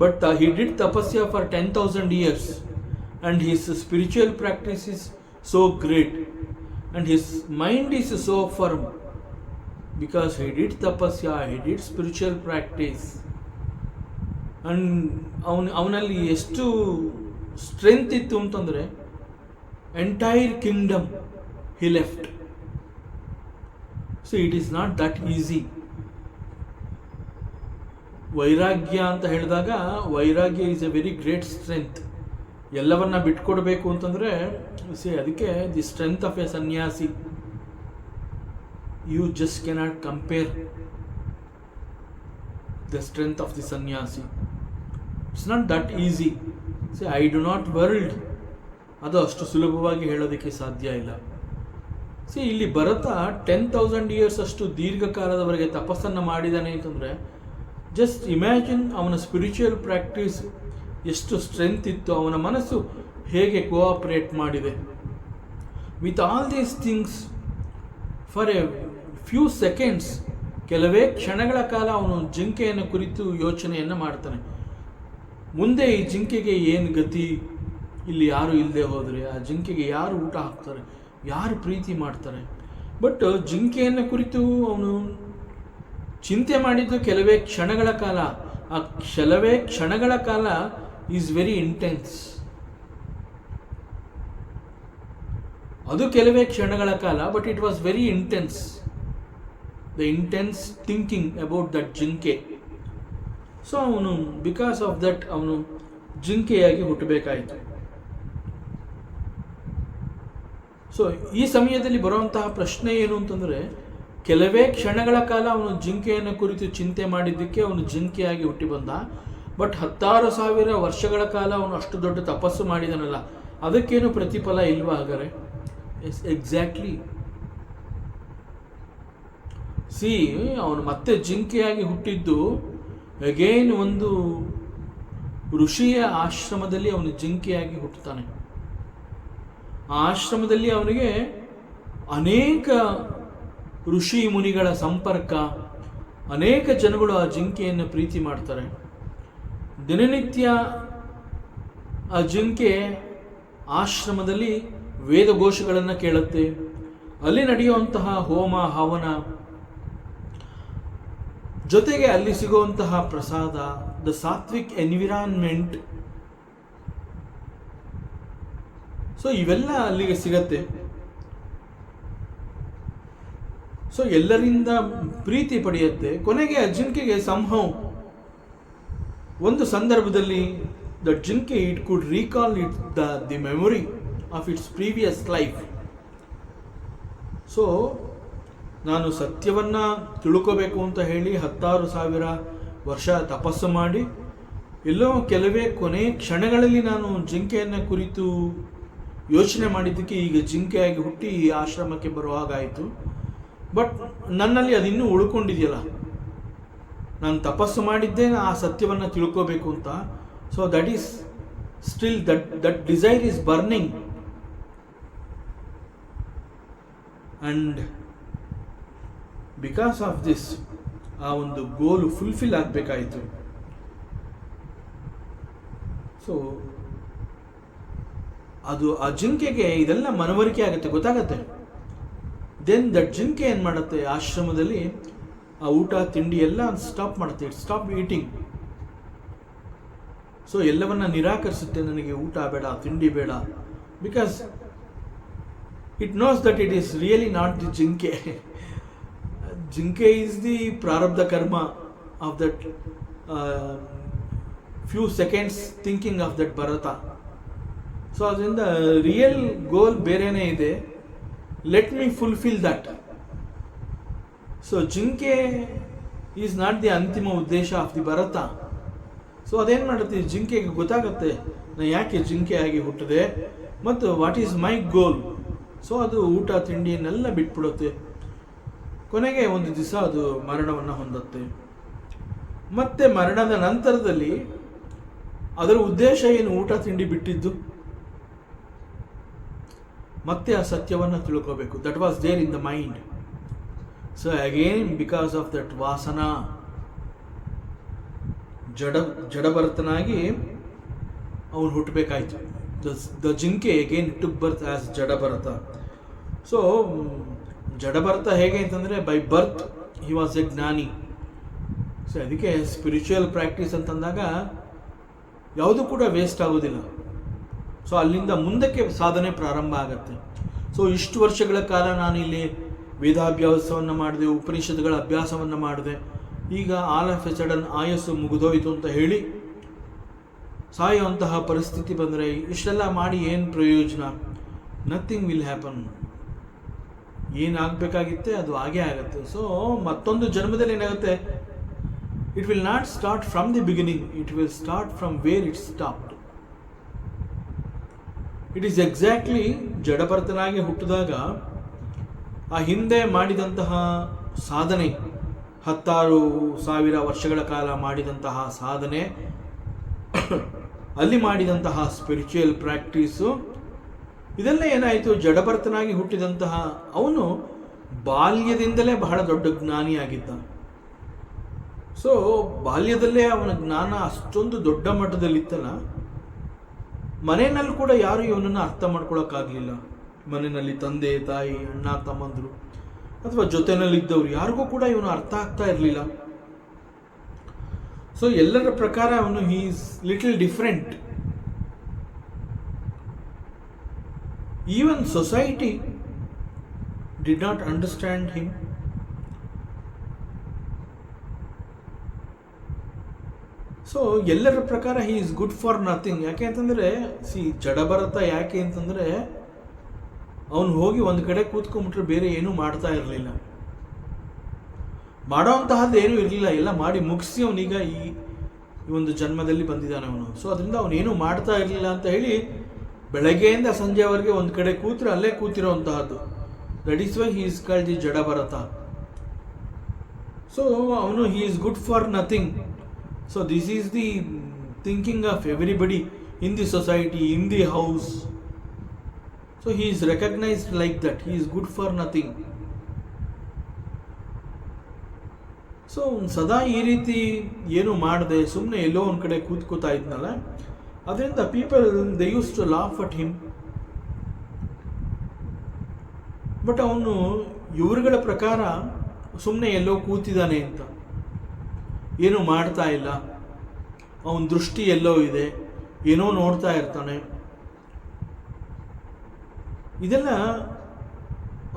But he did tapasya for 10,000 years and his spiritual practice is so great and his mind is so firm because he did tapasya, he did spiritual practice. And ಅವನಲ್ಲಿ ಎಷ್ಟು ಸ್ಟ್ರೆಂತ್ ಇತ್ತು ಅಂತಂದರೆ entire Kingdom he left. So it is not that easy. ವೈರಾಗ್ಯ ಅಂತ ಹೇಳಿದಾಗ ವೈರಾಗ್ಯ is a very great strength. ಎಲ್ಲವನ್ನ ಬಿಟ್ಕೊಡ್ಬೇಕು ಅಂತಂದರೆ ಅದಕ್ಕೆ the strength of a sanyasi, you just cannot compare the strength of the sanyasi. It's not that easy. I do not world, ಅದು ಅಷ್ಟು ಸುಲಭವಾಗಿ ಹೇಳೋದಕ್ಕೆ ಸಾಧ್ಯ ಇಲ್ಲ. ಇಲ್ಲಿ ಭರತ 10,000 years ಅಷ್ಟು ದೀರ್ಘಕಾಲದವರೆಗೆ ತಪಸ್ಸನ್ನು ಮಾಡಿದ್ದಾನೆ ಅಂತಂದರೆ ಜಸ್ಟ್ ಇಮ್ಯಾಜಿನ್ ಅವನ ಸ್ಪಿರಿಚುವಲ್ ಪ್ರಾಕ್ಟೀಸ್ ಎಷ್ಟು ಸ್ಟ್ರೆಂತ್ ಇತ್ತು, ಅವನ ಮನಸ್ಸು ಹೇಗೆ ಕೋಆಪರೇಟ್ ಮಾಡಿದೆ. With all these things for A few seconds, ಕೆಲವೇ ಕ್ಷಣಗಳ ಕಾಲ ಅವನು ಜಿಂಕೆಯನ್ನು ಕುರಿತು ಯೋಚನೆಯನ್ನು ಮಾಡ್ತಾನೆ. ಮುಂದೆ ಈ ಜಿಂಕೆಗೆ ಏನು ಗತಿ, ಇಲ್ಲಿ ಯಾರು ಇಲ್ಲದೆ ಹೋದರೆ ಆ ಜಿಂಕೆಗೆ ಯಾರು ಊಟ ಹಾಕ್ತಾರೆ, ಯಾರು ಪ್ರೀತಿ ಮಾಡ್ತಾರೆ. ಬಟ್ ಜಿಂಕೆಯನ್ನು ಕುರಿತು ಅವನು ಚಿಂತೆ ಮಾಡಿದ್ದು ಕೆಲವೇ ಕ್ಷಣಗಳ ಕಾಲ. ಆ ಕೆಲವೇ ಕ್ಷಣಗಳ ಕಾಲ ಈಸ್ ವೆರಿ ಇಂಟೆನ್ಸ್. ಅದು ಕೆಲವೇ ಕ್ಷಣಗಳ ಕಾಲ, but it was very intense. The intense thinking about that ಜಿಂಕೆ. ಸೊ ಅವನು ಬಿಕಾಸ್ ಆಫ್ ದಟ್ ಅವನು ಜಿಂಕೆಯಾಗಿ ಹುಟ್ಟಬೇಕಾಯಿತು. ಸೊ ಈ ಸಮಯದಲ್ಲಿ ಬರುವಂತಹ ಪ್ರಶ್ನೆ ಏನು ಅಂತಂದರೆ, ಕೆಲವೇ ಕ್ಷಣಗಳ ಕಾಲ ಅವನು ಜಿಂಕೆಯನ್ನು ಕುರಿತು ಚಿಂತೆ ಮಾಡಿದ್ದಕ್ಕೆ ಅವನು ಜಿಂಕೆಯಾಗಿ ಹುಟ್ಟಿ ಬಂದ. ಬಟ್ 16,000 ವರ್ಷಗಳ ಕಾಲ ಅವನು ಅಷ್ಟು ದೊಡ್ಡ ತಪಸ್ಸು ಮಾಡಿದನಲ್ಲ, ಅದಕ್ಕೇನು ಪ್ರತಿಫಲ ಇಲ್ವಾ ಹಾಗಾದರೆ? Yes, exactly. ಅವನು ಮತ್ತೆ ಜಿಂಕೆಯಾಗಿ ಹುಟ್ಟಿದ್ದು ಅಗೇನ್ ಒಂದು ಋಷಿಯ ಆಶ್ರಮದಲ್ಲಿ ಅವನು ಜಿಂಕೆಯಾಗಿ ಹುಟ್ಟುತ್ತಾನೆ. ಆ ಆಶ್ರಮದಲ್ಲಿ ಅವನಿಗೆ ಅನೇಕ ಋಷಿ ಮುನಿಗಳ ಸಂಪರ್ಕ, ಅನೇಕ ಜನಗಳು ಆ ಜಿಂಕೆಯನ್ನು ಪ್ರೀತಿ ಮಾಡ್ತಾರೆ. ದಿನನಿತ್ಯ ಆ ಜಿಂಕೆ ಆಶ್ರಮದಲ್ಲಿ ವೇದಘೋಷಗಳನ್ನು ಕೇಳುತ್ತೆ, ಅಲ್ಲಿ ನಡೆಯುವಂತಹ ಹೋಮ ಹವನ ಜೊತೆಗೆ ಅಲ್ಲಿ ಸಿಗುವಂತಹ ಪ್ರಸಾದ, ದ ಸಾತ್ವಿಕ್ ಎನ್ವಿರಾನ್ಮೆಂಟ್, ಸೊ ಇವೆಲ್ಲ ಅಲ್ಲಿಗೆ ಸಿಗತ್ತೆ. ಸೊ ಎಲ್ಲರಿಂದ ಪ್ರೀತಿ ಪಡೆಯುತ್ತೆ. ಕೊನೆಗೆ ಆ ಜಿಂಕೆಗೆ ಸಂಹವ್ ಒಂದು ಸಂದರ್ಭದಲ್ಲಿ ದ ಜಿಂಕೆ it could recall it the memory of it's previous life. So ನಾನು ಸತ್ಯವನ್ನು ತಿಳ್ಕೋಬೇಕು ಅಂತ ಹೇಳಿ 10,000 ವರ್ಷ ತಪಸ್ಸು ಮಾಡಿ ಎಲ್ಲೋ ಕೆಲವೇ ಕೊನೆ ಕ್ಷಣಗಳಲ್ಲಿ ನಾನು ಜಿಂಕೆಯನ್ನು ಕುರಿತು ಯೋಚನೆ ಮಾಡಿದ್ದಕ್ಕೆ ಈಗ ಜಿಂಕೆಯಾಗಿ ಹುಟ್ಟಿ ಈ ಆಶ್ರಮಕ್ಕೆ ಬರುವಾಗಾಯಿತು. ಬಟ್ ನನ್ನಲ್ಲಿ ಅದಿನ್ನೂ ಉಳ್ಕೊಂಡಿದೆಯಲ್ಲ, ನಾನು ತಪಸ್ಸು ಮಾಡಿದ್ದೇ ಆ ಸತ್ಯವನ್ನು ತಿಳ್ಕೋಬೇಕು ಅಂತ. So that is still that desire is burning. And because of this ಆ ಒಂದು ಗೋಲು ಫುಲ್ಫಿಲ್ ಆಗಬೇಕಾಯಿತು. ಸೊ ಅದು ಆ ಜಿಂಕೆಗೆ ಇದೆಲ್ಲ ಮನವರಿಕೆ ಆಗುತ್ತೆ, ಗೊತ್ತಾಗತ್ತೆ. ದೆನ್ ದಟ್ ಜಿಂಕೆ ಏನು ಮಾಡುತ್ತೆ, ಆಶ್ರಮದಲ್ಲಿ ಆ ಊಟ ತಿಂಡಿ ಎಲ್ಲ ಸ್ಟಾಪ್ ಮಾಡುತ್ತೆ. It stop eating. ಸೊ ಎಲ್ಲವನ್ನ ನಿರಾಕರಿಸುತ್ತೆ, ನನಗೆ ಊಟ ಬೇಡ, ತಿಂಡಿ ಬೇಡ. Because it knows that it is really not the ಜಿಂಕೆ. ಜಿಂಕೆ ಈಸ್ ದಿ ಪ್ರಾರಬ್ಧ ಕರ್ಮ of that few seconds thinking of that Bharata. So ಅದರಿಂದ ರಿಯಲ್ ಗೋಲ್ ಬೇರೆನೇ ಇದೆ. Let me fulfil that. So ಜಿಂಕೆ ಈಸ್ ನಾಟ್ ದಿ ಅಂತಿಮ ಉದ್ದೇಶ ಆಫ್ ದಿ ಭರತ. ಸೊ ಅದೇನು ಮಾಡುತ್ತೆ, ಜಿಂಕೆಗೆ ಗೊತ್ತಾಗುತ್ತೆ ನಾ ಯಾಕೆ ಜಿಂಕೆ ಆಗಿ ಹುಟ್ಟಿದೆ ಮತ್ತು what is my goal. So ಅದು ಊಟ ತಿಂಡಿಯನ್ನೆಲ್ಲ ಬಿಟ್ಬಿಡುತ್ತೆ. ಕೊನೆಗೆ ಒಂದು ದಿವಸ ಅದು ಮರಣವನ್ನು ಹೊಂದುತ್ತೆ. ಮತ್ತೆ ಮರಣದ ನಂತರದಲ್ಲಿ ಅದರ ಉದ್ದೇಶ ಏನು, ಊಟ ತಿಂಡಿ ಬಿಟ್ಟಿದ್ದು ಮತ್ತೆ ಆ ಸತ್ಯವನ್ನು ತಿಳ್ಕೋಬೇಕು. That was there in the mind. So again because of that vasana ಜಡಭರತನಾಗಿ ಅವನು ಹುಟ್ಟಬೇಕಾಯ್ತು. The jinke again took birth as Jadabharata. So Jadabharata ಹೇಗೆ ಅಂತಂದರೆ by birth he was a jnani. So ಅದಕ್ಕೆ ಸ್ಪಿರಿಚುವಲ್ ಪ್ರಾಕ್ಟೀಸ್ ಅಂತಂದಾಗ ಯಾವುದೂ ಕೂಡ ವೇಸ್ಟ್ ಆಗೋದಿಲ್ಲ. ಸೊ ಅಲ್ಲಿಂದ ಮುಂದಕ್ಕೆ ಸಾಧನೆ ಪ್ರಾರಂಭ ಆಗುತ್ತೆ. ಸೊ ಇಷ್ಟು ವರ್ಷಗಳ ಕಾಲ ನಾನು ಇಲ್ಲಿ ವೇದಾಭ್ಯಾಸವನ್ನು ಮಾಡಿದೆ, ಉಪನಿಷತ್ತುಗಳ ಅಭ್ಯಾಸವನ್ನು ಮಾಡಿದೆ. ಈಗ ಆಲ್ ಆಫ್ ಎ ಸಡನ್ ಆಯಸ್ಸು ಮುಗಿದೋಯ್ತು ಅಂತ ಹೇಳಿ ಸಾಯುವಂತಹ ಪರಿಸ್ಥಿತಿ ಬಂದರೆ ಇಷ್ಟೆಲ್ಲ ಮಾಡಿ ಏನು ಪ್ರಯೋಜನ? Nothing will happen. ಏನಾಗಬೇಕಾಗಿತ್ತೆ ಅದು ಆಗೇ ಆಗುತ್ತೆ. ಸೊ ಮತ್ತೊಂದು ಜನ್ಮದಲ್ಲಿ ಏನಾಗುತ್ತೆ, it will not start from the beginning, it will start from where it stopped. It is exactly ಜಡಭರತನಾಗಿ ಹುಟ್ಟಿದಾಗ ಆ ಹಿಂದೆ ಮಾಡಿದಂತಹ ಸಾಧನೆ, 10,000 ವರ್ಷಗಳ ಕಾಲ ಮಾಡಿದಂತಹ ಸಾಧನೆ, ಅಲ್ಲಿ ಮಾಡಿದಂತಹ ಸ್ಪಿರಿಚುವಲ್ ಪ್ರಾಕ್ಟೀಸು, ಇದೆಲ್ಲ ಏನಾಯಿತು, ಜಡಭರತನಾಗಿ ಹುಟ್ಟಿದಂತಹ ಅವನು ಬಾಲ್ಯದಿಂದಲೇ ಬಹಳ ದೊಡ್ಡ ಜ್ಞಾನಿಯಾಗಿದ್ದ. ಸೊ ಬಾಲ್ಯದಲ್ಲೇ ಅವನ ಜ್ಞಾನ ಅಷ್ಟೊಂದು ದೊಡ್ಡ ಮಟ್ಟದಲ್ಲಿತ್ತಲ್ಲ, ಮನೆಯಲ್ಲಿ ಕೂಡ ಯಾರು ಇವನನ್ನು ಅರ್ಥ ಮಾಡ್ಕೊಳಕ್ಕಾಗಲಿಲ್ಲ. ಮನೆಯಲ್ಲಿ ತಂದೆ ತಾಯಿ ಅಣ್ಣ ತಮ್ಮಂದರು ಅಥವಾ ಜೊತೆಯಲ್ಲಿದ್ದವರು ಯಾರಿಗೂ ಕೂಡ ಇವನು ಅರ್ಥ ಆಗ್ತಾ ಇರಲಿಲ್ಲ. ಸೊ ಎಲ್ಲರ ಪ್ರಕಾರ ಅವನು he is little different. Even society did not understand him. So ಎಲ್ಲರ ಪ್ರಕಾರ ಹಿ ಈಸ್ ಗುಡ್ ಫಾರ್ ನಥಿಂಗ್. ಯಾಕೆ ಅಂತಂದರೆ ಜಡಭರತ ಯಾಕೆ ಅಂತಂದರೆ ಅವನು ಹೋಗಿ ಒಂದು ಕಡೆ ಕೂತ್ಕೊಂಡ್ಬಿಟ್ರೆ ಬೇರೆ ಏನೂ ಮಾಡ್ತಾ ಇರಲಿಲ್ಲ, ಮಾಡೋವಂತಹದ್ದು ಏನೂ ಇರಲಿಲ್ಲ, ಎಲ್ಲ ಮಾಡಿ ಮುಗಿಸಿ ಅವನೀಗ ಈ ಒಂದು ಜನ್ಮದಲ್ಲಿ ಬಂದಿದ್ದಾನೆ ಅವನು. ಸೊ ಅದರಿಂದ ಅವನೇನು ಮಾಡ್ತಾ ಇರಲಿಲ್ಲ ಅಂತ ಹೇಳಿ ಬೆಳಗ್ಗೆಯಿಂದ ಸಂಜೆವರೆಗೆ ಒಂದು ಕಡೆ ಕೂತ್ರೆ ಅಲ್ಲೇ ಕೂತಿರೋವಂತಹದ್ದು. That is why he is called the Jadabharata. So ಅವನು he is good for nothing. So this is the thinking of everybody in the society, in the house. So he is recognized like that. He is good for nothing. So ಸದಾ ಈ ರೀತಿ ಏನು ಮಾಡದೆ ಸುಮ್ಮನೆ ಎಲ್ಲೋ ಒಂದು ಕಡೆ ಕೂತ್ಕೋತಾ ಇದ್ನಲ್ಲ, ಅದರಿಂದ people they used to laugh at him. But ಅವನು ಇವರುಗಳ ಪ್ರಕಾರ ಸುಮ್ಮನೆ ಎಲ್ಲೋ ಕೂತಿದ್ದಾನೆ ಅಂತ, ಏನೂ ಮಾಡ್ತಾ ಇಲ್ಲ, ಅವನ ದೃಷ್ಟಿ ಎಲ್ಲೋ ಇದೆ, ಏನೋ ನೋಡ್ತಾ ಇರ್ತಾನೆ. ಇದೆಲ್ಲ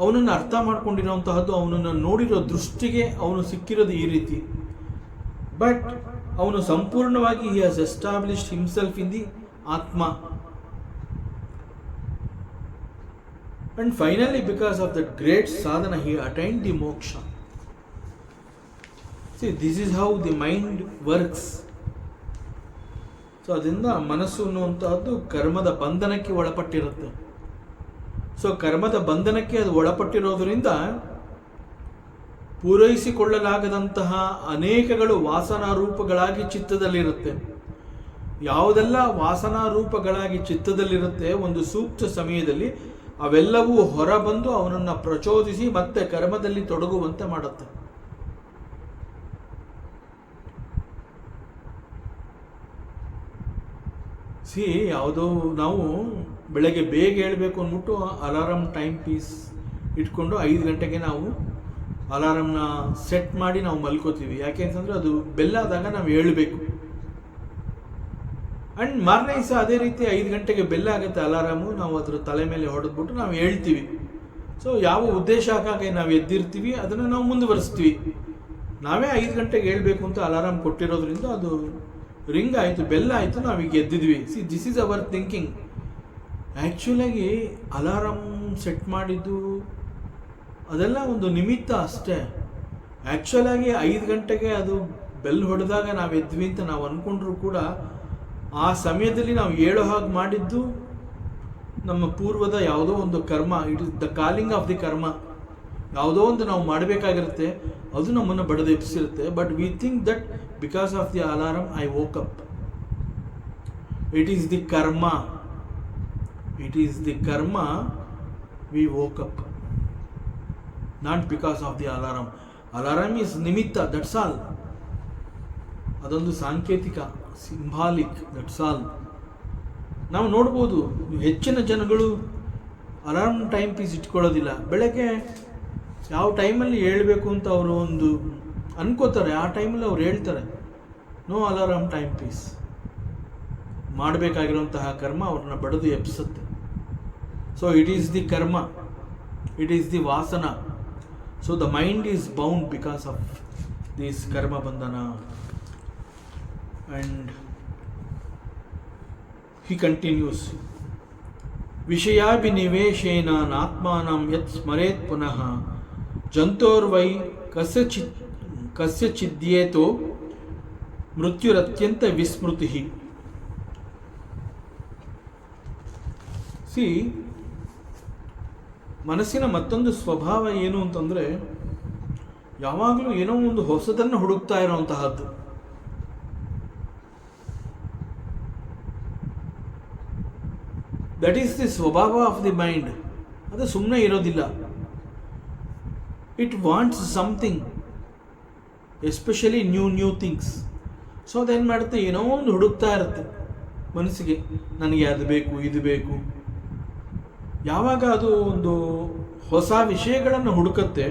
ಅವನನ್ನು ಅರ್ಥ ಮಾಡ್ಕೊಂಡಿರೋಂತಹದ್ದು, ಅವನನ್ನು ನೋಡಿರೋ ದೃಷ್ಟಿಗೆ ಅವನು ಸಿಕ್ಕಿರೋದು ಈ ರೀತಿ. ಬಟ್ ಅವನು ಸಂಪೂರ್ಣವಾಗಿ he has established himself in the atma. And finally because of that great sadhana he attained the moksha. See this is how the mind works. So ಅದರಿಂದ ಮನಸ್ಸು ಅನ್ನುವಂತಹದ್ದು ಕರ್ಮದ ಬಂಧನಕ್ಕೆ ಒಳಪಟ್ಟಿರುತ್ತೆ. ಸೊ ಕರ್ಮದ ಬಂಧನಕ್ಕೆ ಅದು ಒಳಪಟ್ಟಿರೋದ್ರಿಂದ ಪೂರೈಸಿಕೊಳ್ಳಲಾಗದಂತಹ ಅನೇಕಗಳು ವಾಸನಾ ರೂಪಗಳಾಗಿ ಚಿತ್ತದಲ್ಲಿರುತ್ತೆ. ಯಾವುದೆಲ್ಲ ವಾಸನಾ ರೂಪಗಳಾಗಿ ಚಿತ್ತದಲ್ಲಿರುತ್ತೆ, ಒಂದು ಸೂಕ್ತ ಸಮಯದಲ್ಲಿ ಅವೆಲ್ಲವೂ ಹೊರಬಂದು ಅವನನ್ನು ಪ್ರಚೋದಿಸಿ ಮತ್ತೆ ಕರ್ಮದಲ್ಲಿ ತೊಡಗುವಂತೆ ಮಾಡುತ್ತೆ. ಯಾವುದೋ ನಾವು ಬೆಳಗ್ಗೆ ಬೇಗ ಹೇಳಬೇಕು ಅಂದ್ಬಿಟ್ಟು ಅಲಾರಮ್ ಟೈಮ್ ಪೀಸ್ ಇಟ್ಕೊಂಡು 5 ಗಂಟೆಗೆ ನಾವು ಅಲಾರಮ್ನ ಸೆಟ್ ಮಾಡಿ ನಾವು ಮಲ್ಕೋತೀವಿ. ಯಾಕೆ ಅಂತಂದರೆ ಅದು ಬೆಲ್ಲಾದಾಗ ನಾವು ಹೇಳಬೇಕು. ಆ್ಯಂಡ್ ಮಾರನೇ ದಿವಸ ಅದೇ ರೀತಿ 5 ಗಂಟೆಗೆ ಬೆಲ್ಲಾಗುತ್ತೆ ಅಲಾರಾಮು, ನಾವು ಅದ್ರ ತಲೆ ಮೇಲೆ ಹೊಡೆದ್ಬಿಟ್ಟು ನಾವು ಹೇಳ್ತೀವಿ. ಸೊ ಯಾವ ಉದ್ದೇಶಕ್ಕಾಗಿ ನಾವು ಎದ್ದಿರ್ತೀವಿ ಅದನ್ನು ನಾವು ಮುಂದುವರಿಸ್ತೀವಿ. ನಾವೇ 5 ಗಂಟೆಗೆ ಹೇಳಬೇಕು ಅಂತ ಅಲಾರಾಮ್ ಕೊಟ್ಟಿರೋದ್ರಿಂದ ಅದು ರಿಂಗ್ ಆಯಿತು, ಬೆಲ್ಲ ಆಯಿತು, ನಾವೀಗ ಎದ್ದಿದ್ವಿ. This is our thinking. ಆ್ಯಕ್ಚುಲಾಗಿ ಅಲಾರಾಮ್ ಸೆಟ್ ಮಾಡಿದ್ದು ಅದೆಲ್ಲ ಒಂದು ನಿಮಿತ್ತ ಅಷ್ಟೇ. ಆ್ಯಕ್ಚುಲಾಗಿ 5 ಗಂಟೆಗೆ ಅದು ಬೆಲ್ ಹೊಡೆದಾಗ ನಾವು ಎದ್ವಿ ಅಂತ ನಾವು ಅಂದ್ಕೊಂಡ್ರೂ ಕೂಡ ಆ ಸಮಯದಲ್ಲಿ ನಾವು ಹೇಳೋ ಹಾಗೆ ಮಾಡಿದ್ದು ನಮ್ಮ ಪೂರ್ವದ ಯಾವುದೋ ಒಂದು ಕರ್ಮ. It is the calling of the karma. ಯಾವುದೋ ಒಂದು ನಾವು ಮಾಡಬೇಕಾಗಿರುತ್ತೆ, ಅದು ನಮ್ಮನ್ನು ಬಡದು ಎಬ್ಬಿಸಿರುತ್ತೆ. But we think that because of the alarm I woke up. It is the karma. It is the karma we woke up, not because of the alarm. Alarm is nimitta, that's all. ಅದೊಂದು ಸಾಂಕೇತಿಕ, symbolic, that's all. ನಾವು ನೋಡ್ಬೋದು ಹೆಚ್ಚಿನ ಜನಗಳು alarm time piece ಇಟ್ಕೊಳ್ಳೋದಿಲ್ಲ. ಬೆಳಗ್ಗೆ ಯಾವ ಟೈಮಲ್ಲಿ ಹೇಳಬೇಕು ಅಂತ ಅವರು ಒಂದು ಅನ್ಕೋತಾರೆ, ಆ ಟೈಮಲ್ಲಿ ಅವ್ರು ಹೇಳ್ತಾರೆ. No alarm time piece. ಮಾಡಬೇಕಾಗಿರುವಂತಹ ಕರ್ಮ ಅವ್ರನ್ನ ಬಡಿದು ಎಬ್ಬಿಸುತ್ತೆ. So it is the karma, it is the vasana. So the mind is bound because of this karma bandhana. And he continues, ವಿಷಯಾಭಿನಿವೇಶೇನ ನಾತ್ಮಾನಂ ಯತ್ ಸ್ಮರೇತ್ ಪುನಃ ಜಂತೋರ್ವೈ ಕಸ್ಯಚಿದ್ಯೇತೋ ಮೃತ್ಯುರತ್ಯಂತ ವಿಸ್ಮೃತಿ. ಮನಸ್ಸಿನ ಮತ್ತೊಂದು ಸ್ವಭಾವ ಏನು ಅಂತಂದರೆ, ಯಾವಾಗಲೂ ಏನೋ ಒಂದು ಹೊಸದನ್ನು ಹುಡುಕ್ತಾ ಇರೋವಂತಹದ್ದು. ದಟ್ ಈಸ್ ದಿ ಸ್ವಭಾವ ಆಫ್ ದಿ ಮೈಂಡ್. ಅದು ಸುಮ್ಮನೆ ಇರೋದಿಲ್ಲ. It wants something, especially new things. So ಅದೇನು ಮಾಡುತ್ತೆ, ಏನೋ ಒಂದು ಹುಡುಕ್ತಾ ಇರುತ್ತೆ ಮನಸ್ಸಿಗೆ. ನನಗೆ ಅದು ಬೇಕು, ಇದು ಬೇಕು. ಯಾವಾಗ ಅದು ಒಂದು ಹೊಸ ವಿಷಯಗಳನ್ನು ಹುಡುಕುತ್ತೆ,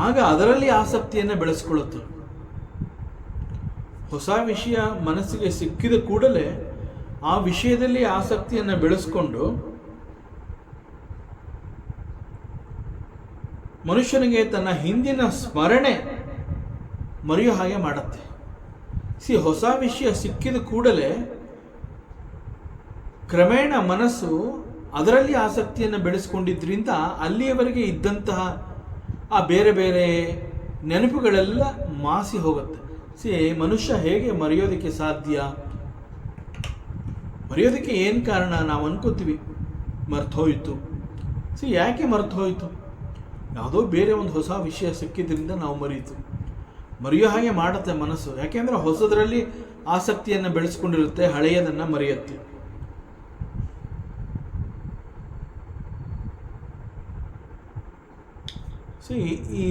ಆಗ ಅದರಲ್ಲಿ ಆಸಕ್ತಿಯನ್ನು ಬೆಳೆಸ್ಕೊಳ್ಳುತ್ತೆ. ಹೊಸ ವಿಷಯ ಮನಸ್ಸಿಗೆ ಸಿಕ್ಕಿದ ಕೂಡಲೇ ಆ ವಿಷಯದಲ್ಲಿ ಆಸಕ್ತಿಯನ್ನು ಬೆಳೆಸ್ಕೊಂಡು ಮನುಷ್ಯನಿಗೆ ತನ್ನ ಹಿಂದಿನ ಸ್ಮರಣೆ ಮರೆಯೋ ಹಾಗೆ ಮಾಡುತ್ತೆ. ಹೊಸ ವಿಷಯ ಸಿಕ್ಕಿದ ಕೂಡಲೇ ಕ್ರಮೇಣ ಮನಸ್ಸು ಅದರಲ್ಲಿ ಆಸಕ್ತಿಯನ್ನು ಬೆಳೆಸ್ಕೊಂಡಿದ್ದರಿಂದ ಅಲ್ಲಿಯವರೆಗೆ ಇದ್ದಂತಹ ಆ ಬೇರೆ ಬೇರೆ ನೆನಪುಗಳೆಲ್ಲ ಮಾಸಿ ಹೋಗುತ್ತೆ. ಮನುಷ್ಯ ಹೇಗೆ ಮರೆಯೋದಕ್ಕೆ ಸಾಧ್ಯ? ಮರೆಯೋದಕ್ಕೆ ಏನು ಕಾರಣ? ನಾವು ಅನ್ಕೋತೀವಿ ಮರ್ತೋಯ್ತು. ಯಾಕೆ ಮರ್ತೋಯ್ತು? ಯಾವುದೋ ಬೇರೆ ಒಂದು ಹೊಸ ವಿಷಯ ಸಿಕ್ಕಿದ್ರಿಂದ ನಾವು ಮರೆಯೋ ಹಾಗೆ ಮಾಡುತ್ತೆ ಮನಸ್ಸು. ಯಾಕೆಂದರೆ ಹೊಸದರಲ್ಲಿ ಆಸಕ್ತಿಯನ್ನು ಬೆಳೆಸ್ಕೊಂಡಿರುತ್ತೆ, ಹಳೆಯದನ್ನು ಮರೆಯುತ್ತೆ. ಈ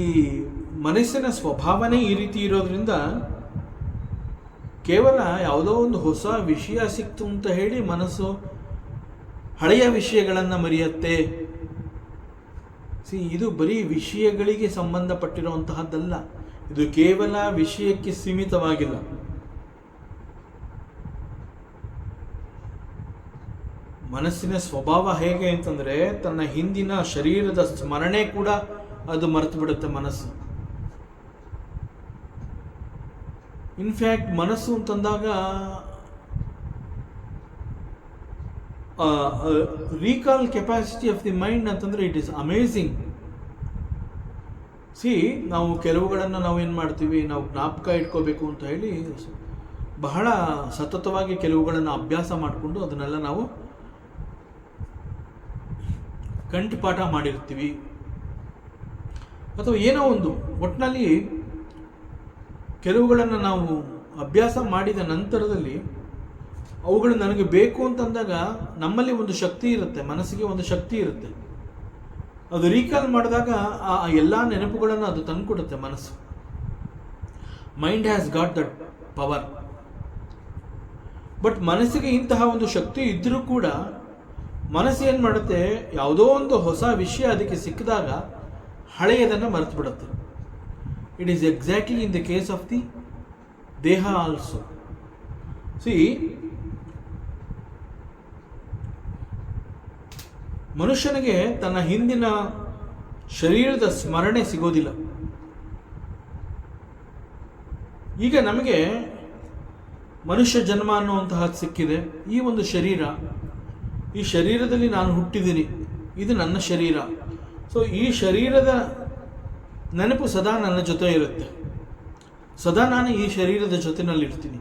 ಮನಸ್ಸಿನ ಸ್ವಭಾವನೆ ಈ ರೀತಿ ಇರೋದ್ರಿಂದ ಕೇವಲ ಯಾವುದೋ ಒಂದು ಹೊಸ ವಿಷಯ ಸಿಕ್ತು ಅಂತ ಹೇಳಿ ಮನಸ್ಸು ಹಳೆಯ ವಿಷಯಗಳನ್ನು ಮರೆಯುತ್ತೆ ಇದು ಬರೀ ವಿಷಯಗಳಿಗೆ ಸಂಬಂಧಪಟ್ಟಿರುವಂತಹದ್ದಲ್ಲ, ಇದು ಕೇವಲ ವಿಷಯಕ್ಕೆ ಸೀಮಿತವಾಗಿಲ್ಲ. ಮನಸ್ಸಿನ ಸ್ವಭಾವ ಹೇಗೆ ಅಂತಂದರೆ, ತನ್ನ ಹಿಂದಿನ ಶರೀರದ ಸ್ಮರಣೆ ಕೂಡ ಅದು ಮರೆತು ಬಿಡುತ್ತೆ ಮನಸ್ಸು. ಇನ್ಫ್ಯಾಕ್ಟ್ ಮನಸ್ಸು ಅಂತಂದಾಗ recall capacity of the mind ಅಂತಂದರೆ ಇಟ್ ಈಸ್ ಅಮೇಝಿಂಗ್. ನಾವು ಕೆಲವುಗಳನ್ನು ನಾವೇನು ಮಾಡ್ತೀವಿ, ನಾವು ಜ್ಞಾಪಕ ಇಟ್ಕೋಬೇಕು ಅಂತ ಹೇಳಿ ಬಹಳ ಸತತವಾಗಿ ಕೆಲವುಗಳನ್ನು ಅಭ್ಯಾಸ ಮಾಡಿಕೊಂಡು ಅದನ್ನೆಲ್ಲ ನಾವು ಕಂಠಪಾಠ ಮಾಡಿರ್ತೀವಿ, ಅಥವಾ ಏನೋ ಒಂದು ಒಟ್ಟಿನಲ್ಲಿ ಕೆಲವುಗಳನ್ನು ನಾವು ಅಭ್ಯಾಸ ಮಾಡಿದ ನಂತರದಲ್ಲಿ ಅವುಗಳು ನನಗೆ ಬೇಕು ಅಂತಂದಾಗ ನಮ್ಮಲ್ಲಿ ಒಂದು ಶಕ್ತಿ ಇರುತ್ತೆ, ಮನಸ್ಸಿಗೆ ಒಂದು ಶಕ್ತಿ ಇರುತ್ತೆ. ಅದು ರೀಕಾಲ್ ಮಾಡಿದಾಗ ಆ ಎಲ್ಲ ನೆನಪುಗಳನ್ನು ಅದು ತಂದುಕೊಡುತ್ತೆ ಮನಸ್ಸು. Mind has got that power. But ಮನಸ್ಸಿಗೆ ಇಂತಹ ಒಂದು ಶಕ್ತಿ ಇದ್ದರೂ ಕೂಡ ಮನಸ್ಸು ಏನು ಮಾಡುತ್ತೆ, ಯಾವುದೋ ಒಂದು ಹೊಸ ವಿಷಯ ಅದಕ್ಕೆ ಸಿಕ್ಕಿದಾಗ ಹಳೆಯದನ್ನು ಮರೆತು ಬಿಡುತ್ತೆ. It is exactly in the case of the ದೇಹ ಆಲ್ಸೋ. ಮನುಷ್ಯನಿಗೆ ತನ್ನ ಹಿಂದಿನ ಶರೀರದ ಸ್ಮರಣೆ ಸಿಗೋದಿಲ್ಲ. ಈಗ ನಮಗೆ ಮನುಷ್ಯ ಜನ್ಮ ಅನ್ನುವಂತಹದ್ದು ಸಿಕ್ಕಿದೆ. ಈ ಒಂದು ಶರೀರ, ಈ ಶರೀರದಲ್ಲಿ ನಾನು ಹುಟ್ಟಿದ್ದೀನಿ, ಇದು ನನ್ನ ಶರೀರ. ಈ ಶರೀರದ ನೆನಪು ಸದಾ ನನ್ನ ಜೊತೆ ಇರುತ್ತೆ, ಸದಾ ನಾನು ಈ ಶರೀರದ ಜೊತೆನಲ್ಲಿರ್ತೀನಿ.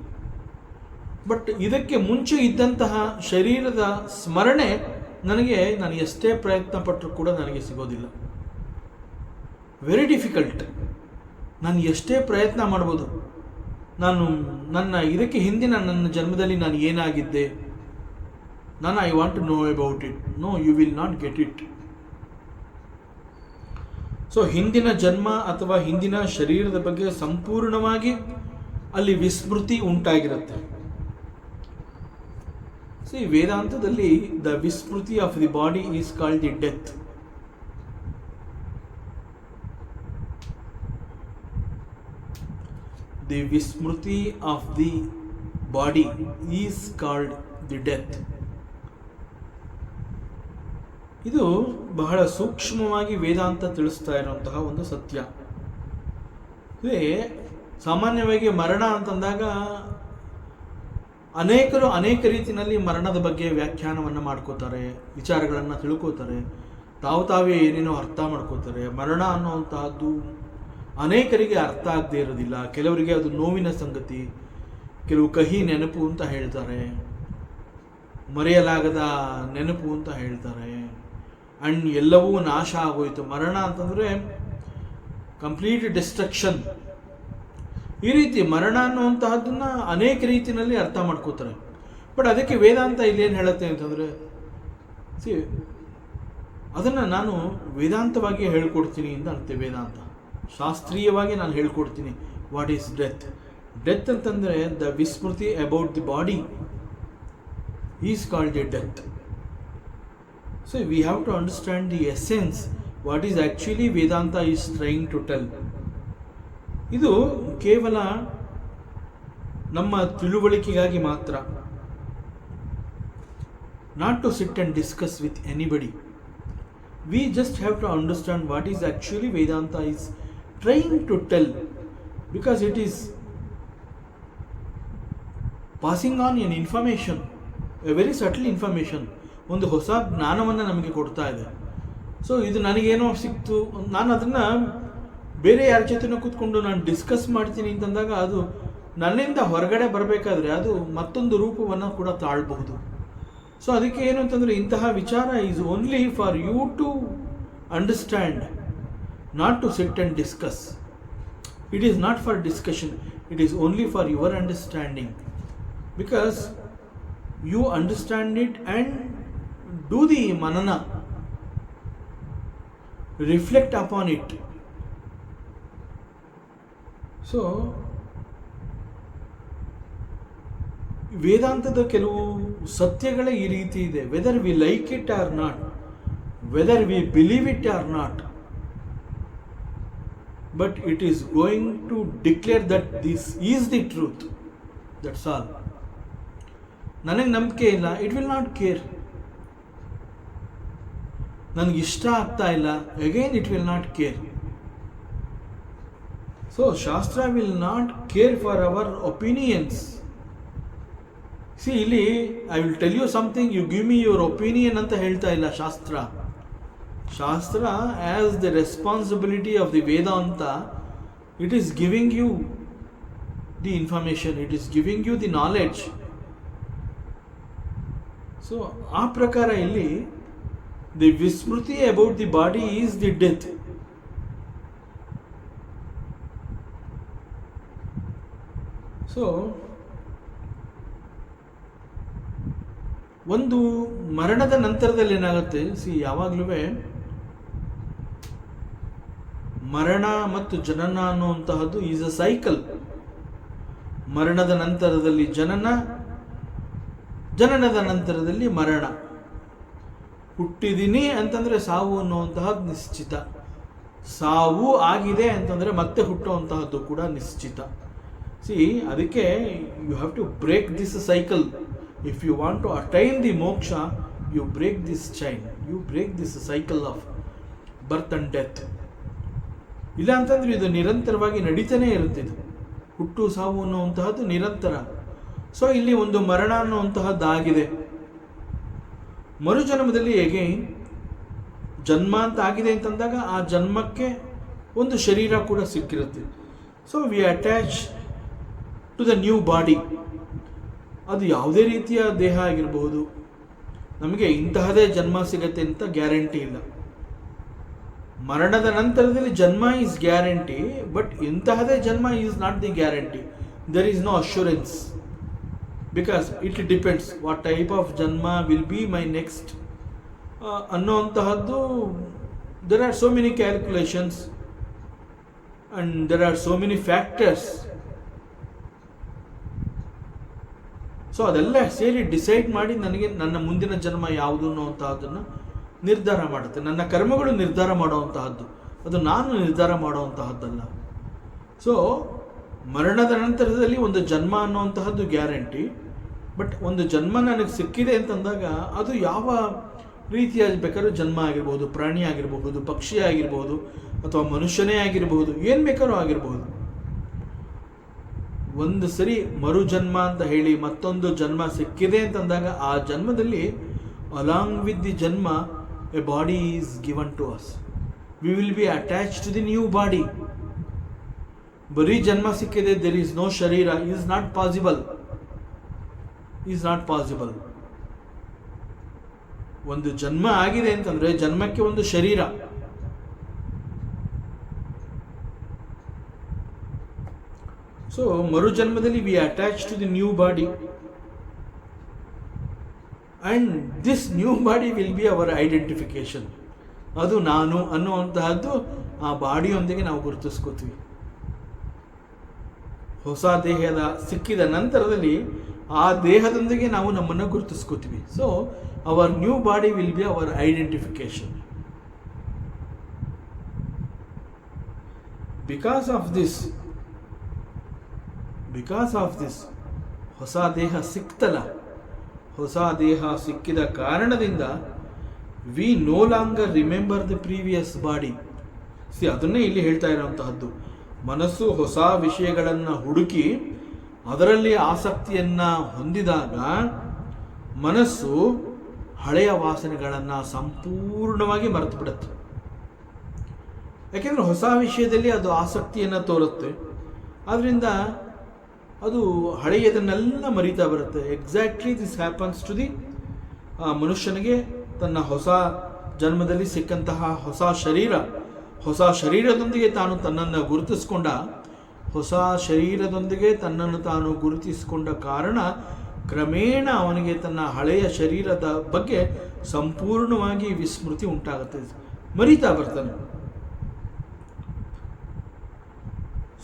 ಬಟ್ ಇದಕ್ಕೆ ಮುಂಚೆ ಇದ್ದಂತಹ ಶರೀರದ ಸ್ಮರಣೆ ನಾನು ಎಷ್ಟೇ ಪ್ರಯತ್ನ ಪಟ್ಟರೂ ಕೂಡ ನನಗೆ ಸಿಗೋದಿಲ್ಲ. Very difficult. ನಾನು ಎಷ್ಟೇ ಪ್ರಯತ್ನ ಮಾಡ್ಬೋದು, ಇದಕ್ಕೆ ಹಿಂದಿನ ನನ್ನ ಜನ್ಮದಲ್ಲಿ ನಾನು ಏನಾಗಿದ್ದೆ, I want to know about it. No, you will not get it. ಹಿಂದಿನ ಜನ್ಮ ಅಥವಾ ಹಿಂದಿನ ಶರೀರದ ಬಗ್ಗೆ ಸಂಪೂರ್ಣವಾಗಿ ಅಲ್ಲಿ ವಿಸ್ಮೃತಿ ಉಂಟಾಗಿರುತ್ತೆ. ವೇದಾಂತದಲ್ಲಿ the vismriti of the body is called the death. The vismriti of the body is called the death. ಇದು ಬಹಳ ಸೂಕ್ಷ್ಮವಾಗಿ ವೇದಾಂತ ತಿಳಿಸ್ತಾ ಇರುವಂತಹ ಒಂದು ಸತ್ಯ. ಸಾಮಾನ್ಯವಾಗಿ ಮರಣ ಅಂತಂದಾಗ ಅನೇಕರು ಅನೇಕ ರೀತಿಯಲ್ಲಿ ಮರಣದ ಬಗ್ಗೆ ವ್ಯಾಖ್ಯಾನವನ್ನು ಮಾಡ್ಕೋತಾರೆ, ವಿಚಾರಗಳನ್ನು ತಿಳ್ಕೋತಾರೆ, ತಾವೇ ಏನೇನೋ ಅರ್ಥ ಮಾಡ್ಕೋತಾರೆ. ಮರಣ ಅನ್ನುವಂತಹದ್ದು ಅನೇಕರಿಗೆ ಅರ್ಥ ಆಗದೆ ಇರೋದಿಲ್ಲ. ಕೆಲವರಿಗೆ ಅದು ನೋವಿನ ಸಂಗತಿ, ಕೆಲವು ಕಹಿ ನೆನಪು ಅಂತ ಹೇಳ್ತಾರೆ, ಮರೆಯಲಾಗದ ನೆನಪು ಅಂತ ಹೇಳ್ತಾರೆ. ಆ್ಯಂಡ್ ಎಲ್ಲವೂ ನಾಶ ಆಗೋಯ್ತು. ಮರಣ ಅಂತಂದರೆ ಕಂಪ್ಲೀಟ್ ಡಿಸ್ಟ್ರಕ್ಷನ್. ಈ ರೀತಿ ಮರಣ ಅನ್ನುವಂತಹದ್ದನ್ನು ಅನೇಕ ರೀತಿಯಲ್ಲಿ ಅರ್ಥ ಮಾಡ್ಕೋತಾರೆ. ಬಟ್ ಅದಕ್ಕೆ ವೇದಾಂತ ಇಲ್ಲೇನು ಹೇಳುತ್ತೆ ಅಂತಂದರೆ, ಅದನ್ನು ನಾನು ವೇದಾಂತವಾಗಿ ಹೇಳ್ಕೊಡ್ತೀನಿ ಅಂತ ಅಂತೆ. ವೇದಾಂತ ಶಾಸ್ತ್ರೀಯವಾಗಿ ನಾನು ಹೇಳ್ಕೊಡ್ತೀನಿ ವಾಟ್ ಈಸ್ ಡೆತ್. ಡೆತ್ ಅಂತಂದರೆ the vismriti about the body is called a death. We have to understand the essence what is actually Vedanta is trying to tell. ಇದು ಕೇವಲ ನಮ್ಮ ತಿಳುವಳಿಕೆಗಾಗಿ ಮಾತ್ರ. Not to sit and discuss with anybody. We just have to understand what is actually Vedanta is trying to tell, because it is passing on an information, a very subtle information. ಒಂದು ಹೊಸ ಜ್ಞಾನವನ್ನು ನಮಗೆ ಕೊಡ್ತಾ ಇದೆ. ಇದು ನನಗೇನೋ ಸಿಕ್ತು, ನಾನು ಅದನ್ನು ಬೇರೆ ಯಾರ ಜೊತೆನೂ ಕೂತ್ಕೊಂಡು ನಾನು ಡಿಸ್ಕಸ್ ಮಾಡ್ತೀನಿ ಅಂತಂದಾಗ ಅದು ನನ್ನಿಂದ ಹೊರಗಡೆ ಬರಬೇಕಾದ್ರೆ ಅದು ಮತ್ತೊಂದು ರೂಪವನ್ನು ಕೂಡ ತಾಳಬಹುದು. ಅದಕ್ಕೆ ಏನು ಅಂತಂದರೆ, ಇಂತಹ ವಿಚಾರ is only for you to understand, not to sit and discuss. It is not for discussion, it is only for your understanding. Because you understand it and do the ಮನನ, ರಿಫ್ಲೆಕ್ಟ್ ಅಪಾನ್ ಇಟ್. ವೇದಾಂತದ ಕೆಲವು ಸತ್ಯಗಳೇ ಈ ರೀತಿ ಇದೆ. Whether we like it or not, whether we believe it or not, but it is going to declare that this is the truth. That's all. ನನಗೆ ನಂಬಿಕೆ ಇಲ್ಲ, ಇಟ್ ವಿಲ್ ನಾಟ್ ಕೇರ್. ನನಗೆ ಇಷ್ಟ ಆಗ್ತಾ ಇಲ್ಲ, again it will not care. So shastra will not care for our opinions. See, ಇಲ್ಲಿ I will tell you something, you give me your opinion ಅಂತ ಹೇಳ್ತಾ ಇಲ್ಲ ಶಾಸ್ತ್ರ. Shastra as the responsibility of the Vedanta, it is giving you the information, it is giving you the knowledge. So ಆ ಪ್ರಕಾರ ಇಲ್ಲಿ the vismriti about the body is the death. So ಒಂದು ಮರಣದ ನಂತರದಲ್ಲಿ ಏನಾಗುತ್ತೆ, ಯಾವಾಗಲೂ ಮರಣ ಮತ್ತು ಜನನ ಅನ್ನುವಂತಹದ್ದು ಈಸ್ ಅ ಸೈಕಲ್. ಮರಣದ ನಂತರದಲ್ಲಿ ಜನನ, ಜನನದ ನಂತರದಲ್ಲಿ ಮರಣ. ಹುಟ್ಟಿದೀನಿ ಅಂತಂದರೆ ಸಾವು ಅನ್ನುವಂತಹದ್ದು ನಿಶ್ಚಿತ, ಸಾವು ಆಗಿದೆ ಅಂತಂದರೆ ಮತ್ತೆ ಹುಟ್ಟುವಂತಹದ್ದು ಕೂಡ ನಿಶ್ಚಿತ. ಅದಕ್ಕೆ you have to break this cycle. If you want to attain the moksha, you break this chain, you break this cycle of birth and death. ಇಲ್ಲ ಅಂತಂದ್ರೆ ಇದು ನಿರಂತರವಾಗಿ ನಡೀತಾನೆ ಇರುತ್ತಿದ್ದು, ಹುಟ್ಟು ಸಾವು ಅನ್ನುವಂತಹದ್ದು ನಿರಂತರ. ಸೊ ಇಲ್ಲಿ ಒಂದು ಮರಣ ಅನ್ನುವಂತಹದ್ದಾಗಿದೆ. ಮರುಜನ್ಮದಲ್ಲಿ ಹೇಗೆ ಜನ್ಮ ಅಂತ ಆಗಿದೆ ಅಂತಂದಾಗ ಆ ಜನ್ಮಕ್ಕೆ ಒಂದು ಶರೀರ ಕೂಡ ಸಿಕ್ಕಿರುತ್ತೆ. So we attach to the new body. ಅದು ಯಾವುದೇ ರೀತಿಯ ದೇಹ ಆಗಿರಬಹುದು. ನಮಗೆ ಇಂತಹದೇ ಜನ್ಮ ಸಿಗತ್ತೆ ಅಂತ ಗ್ಯಾರಂಟಿ ಇಲ್ಲ. ಮರಣದ ನಂತರದಲ್ಲಿ ಜನ್ಮ ಈಸ್ ಗ್ಯಾರಂಟಿ, ಬಟ್ ಇಂತಹದೇ ಜನ್ಮ is not the guarantee. There is no assurance, because it depends what type of janma will be my next ಅನ್ನೋಂತಹದ್ದು. There are so many calculations and there are so many factors. So ಅದೆಲ್ಲ ಸೇರಿ decide ಮಾಡಿ ನನಗೆ ನನ್ನ ಮುಂದಿನ ಜನ್ಮ ಯಾವುದು ಅನ್ನೋವಂತಹದ್ದನ್ನು ನಿರ್ಧಾರ ಮಾಡುತ್ತೆ. ನನ್ನ ಕರ್ಮಗಳು ನಿರ್ಧಾರ ಮಾಡುವಂತಹದ್ದು, ಅದು ನಾನು ನಿರ್ಧಾರ ಮಾಡುವಂತಹದ್ದಲ್ಲ. ಸೊ ಮರಣದ ನಂತರದಲ್ಲಿ ಒಂದು ಜನ್ಮ ಅನ್ನುವಂತಹದ್ದು ಗ್ಯಾರಂಟಿ, ಬಟ್ ಒಂದು ಜನ್ಮ ನನಗೆ ಸಿಕ್ಕಿದೆ ಅಂತಂದಾಗ ಅದು ಯಾವ ರೀತಿಯ ಬೇಕಾದ್ರೂ ಜನ್ಮ ಆಗಿರ್ಬೋದು, ಪ್ರಾಣಿ ಆಗಿರಬಹುದು, ಪಕ್ಷಿ ಆಗಿರ್ಬೋದು, ಅಥವಾ ಮನುಷ್ಯನೇ ಆಗಿರಬಹುದು, ಏನು ಬೇಕಾದ್ರೂ ಆಗಿರಬಹುದು. ಒಂದು ಸರಿ ಮರು ಜನ್ಮ ಅಂತ ಹೇಳಿ ಮತ್ತೊಂದು ಜನ್ಮ ಸಿಕ್ಕಿದೆ ಅಂತಂದಾಗ ಆ ಜನ್ಮದಲ್ಲಿ along with the janma a body is given to us. We will be attach to the new body. ಬರೀ ಜನ್ಮ ಸಿಕ್ಕಿದೆ, there is no sharira, is not possible, is not possible. ಒಂದು ಜನ್ಮ ಆಗಿದೆ ಅಂತಂದ್ರೆ ಜನ್ಮಕ್ಕೆ ಒಂದು ಶರೀರ. ಸೊ ಮರುಜನ್ಮದಲ್ಲಿ we attach to the new body, and this new body will be our identification. ಅದು ನಾನು ಅನ್ನುವಂತಹದ್ದು ಆ ಬಾಡಿಯೊಂದಿಗೆ ನಾವು ಗುರುತಿಸ್ಕೋತೀವಿ. ಹೊಸ ದೇಹದ ಸಿಕ್ಕಿದ ನಂತರದಲ್ಲಿ ಆ ದೇಹದೊಂದಿಗೆ ನಾವು ನಮ್ಮನ್ನು ಗುರುತಿಸ್ಕೋತೀವಿ. So our new body will be our identification. Because of this ಹೊಸ ದೇಹ ಸಿಕ್ತಲ್ಲ, ಹೊಸ ದೇಹ ಸಿಕ್ಕಿದ ಕಾರಣದಿಂದ we no longer remember the previous body. ಅದನ್ನೇ ಇಲ್ಲಿ ಹೇಳ್ತಾ ಇರೋಂತಹದ್ದು. ಮನಸ್ಸು ಹೊಸ ವಿಷಯಗಳನ್ನು ಹುಡುಕಿ ಅದರಲ್ಲಿ ಆಸಕ್ತಿಯನ್ನು ಹೊಂದಿದಾಗ ಮನಸ್ಸು ಹಳೆಯ ವಾಸನೆಗಳನ್ನು ಸಂಪೂರ್ಣವಾಗಿ ಮರೆತು ಬಿಡುತ್ತೆ. ಯಾಕೆಂದರೆ ಹೊಸ ವಿಷಯದಲ್ಲಿ ಅದು ಆಸಕ್ತಿಯನ್ನು ತೋರುತ್ತೆ. ಆದ್ದರಿಂದ ಅದು ಹಳೆಯದನ್ನೆಲ್ಲ ಮರೀತಾ ಬರುತ್ತೆ. Exactly this happens to the ಮನುಷ್ಯನಿಗೆ ತನ್ನ ಹೊಸ ಜನ್ಮದಲ್ಲಿ ಸಿಕ್ಕಂತಹ ಹೊಸ ಶರೀರದೊಂದಿಗೆ ತಾನು ತನ್ನನ್ನು ಗುರುತಿಸ್ಕೊಂಡ, ಹೊಸ ಶರೀರದೊಂದಿಗೆ ತನ್ನನ್ನು ತಾನು ಗುರುತಿಸಿಕೊಂಡ ಕಾರಣ ಕ್ರಮೇಣ ಅವನಿಗೆ ತನ್ನ ಹಳೆಯ ಶರೀರದ ಬಗ್ಗೆ ಸಂಪೂರ್ಣವಾಗಿ ವಿಸ್ಮೃತಿ ಉಂಟಾಗುತ್ತೆ, ಮರೀತಾ ಬರ್ತಾನೆ.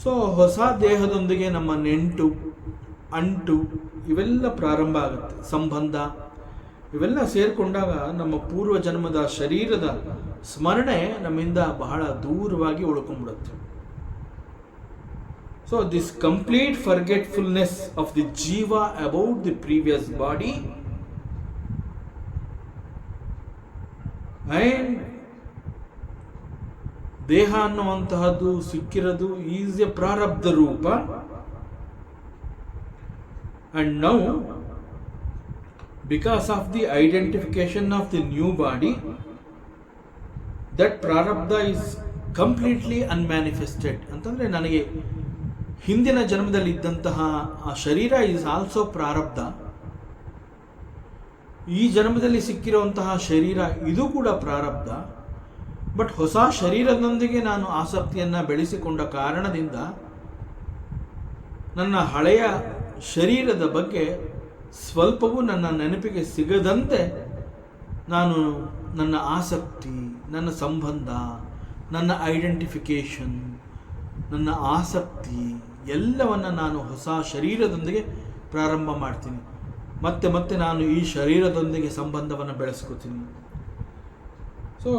ಸೊ ಹೊಸ ದೇಹದೊಂದಿಗೆ ನಮ್ಮ ನೆಂಟು, ಅಂಟು ಇವೆಲ್ಲ ಪ್ರಾರಂಭ ಆಗುತ್ತೆ. ಸಂಬಂಧ ಇವೆಲ್ಲ ಸೇರಿಕೊಂಡಾಗ ನಮ್ಮ ಪೂರ್ವ ಜನ್ಮದ ಶರೀರದ ಸ್ಮರಣೆ ನಮ್ಮಿಂದ ಬಹಳ ದೂರವಾಗಿ ಉಳ್ಕೊಂಡ್ಬಿಡುತ್ತೆ. So this complete forgetfulness of the jiva about the previous body and ದೇಹ ಅನ್ನುವಂತಹದ್ದು ಸಿಕ್ಕಿರೋದು ಈಸ್ ಎ ಪ್ರಾರಬ್ಧ ರೂಪ. And now, because of the identification of the new body, that prarabdha is completely unmanifested. ಅಂತಂದರೆ ನನಗೆ ಹಿಂದಿನ ಜನ್ಮದಲ್ಲಿ ಇದ್ದಂತಹ ಆ ಶರೀರ ಈಸ್ ಆಲ್ಸೋ ಪ್ರಾರಬ್ಧ. ಈ ಜನ್ಮದಲ್ಲಿ ಸಿಕ್ಕಿರುವಂತಹ ಶರೀರ ಇದು ಕೂಡ ಪ್ರಾರಬ್ಧ. ಬಟ್ ಹೊಸ ಶರೀರದೊಂದಿಗೆ ನಾನು ಆಸಕ್ತಿಯನ್ನು ಬೆಳೆಸಿಕೊಂಡ ಕಾರಣದಿಂದ ನನ್ನ ಹಳೆಯ ಶರೀರದ ಬಗ್ಗೆ ಸ್ವಲ್ಪವೂ ನನ್ನ ನೆನಪಿಗೆ ಸಿಗದಂತೆ ನಾನು ನನ್ನ ಆಸಕ್ತಿ, ನನ್ನ ಸಂಬಂಧ, ನನ್ನ ಐಡೆಂಟಿಫಿಕೇಷನ್, ನನ್ನ ಆಸಕ್ತಿ ಎಲ್ಲವನ್ನು ನಾನು ಹೊಸ ಶರೀರದೊಂದಿಗೆ ಪ್ರಾರಂಭ ಮಾಡ್ತೀನಿ. ಮತ್ತೆ ಮತ್ತೆ ನಾನು ಈ ಶರೀರದೊಂದಿಗೆ ಸಂಬಂಧವನ್ನು ಬೆಳೆಸ್ಕೋತೀನಿ. So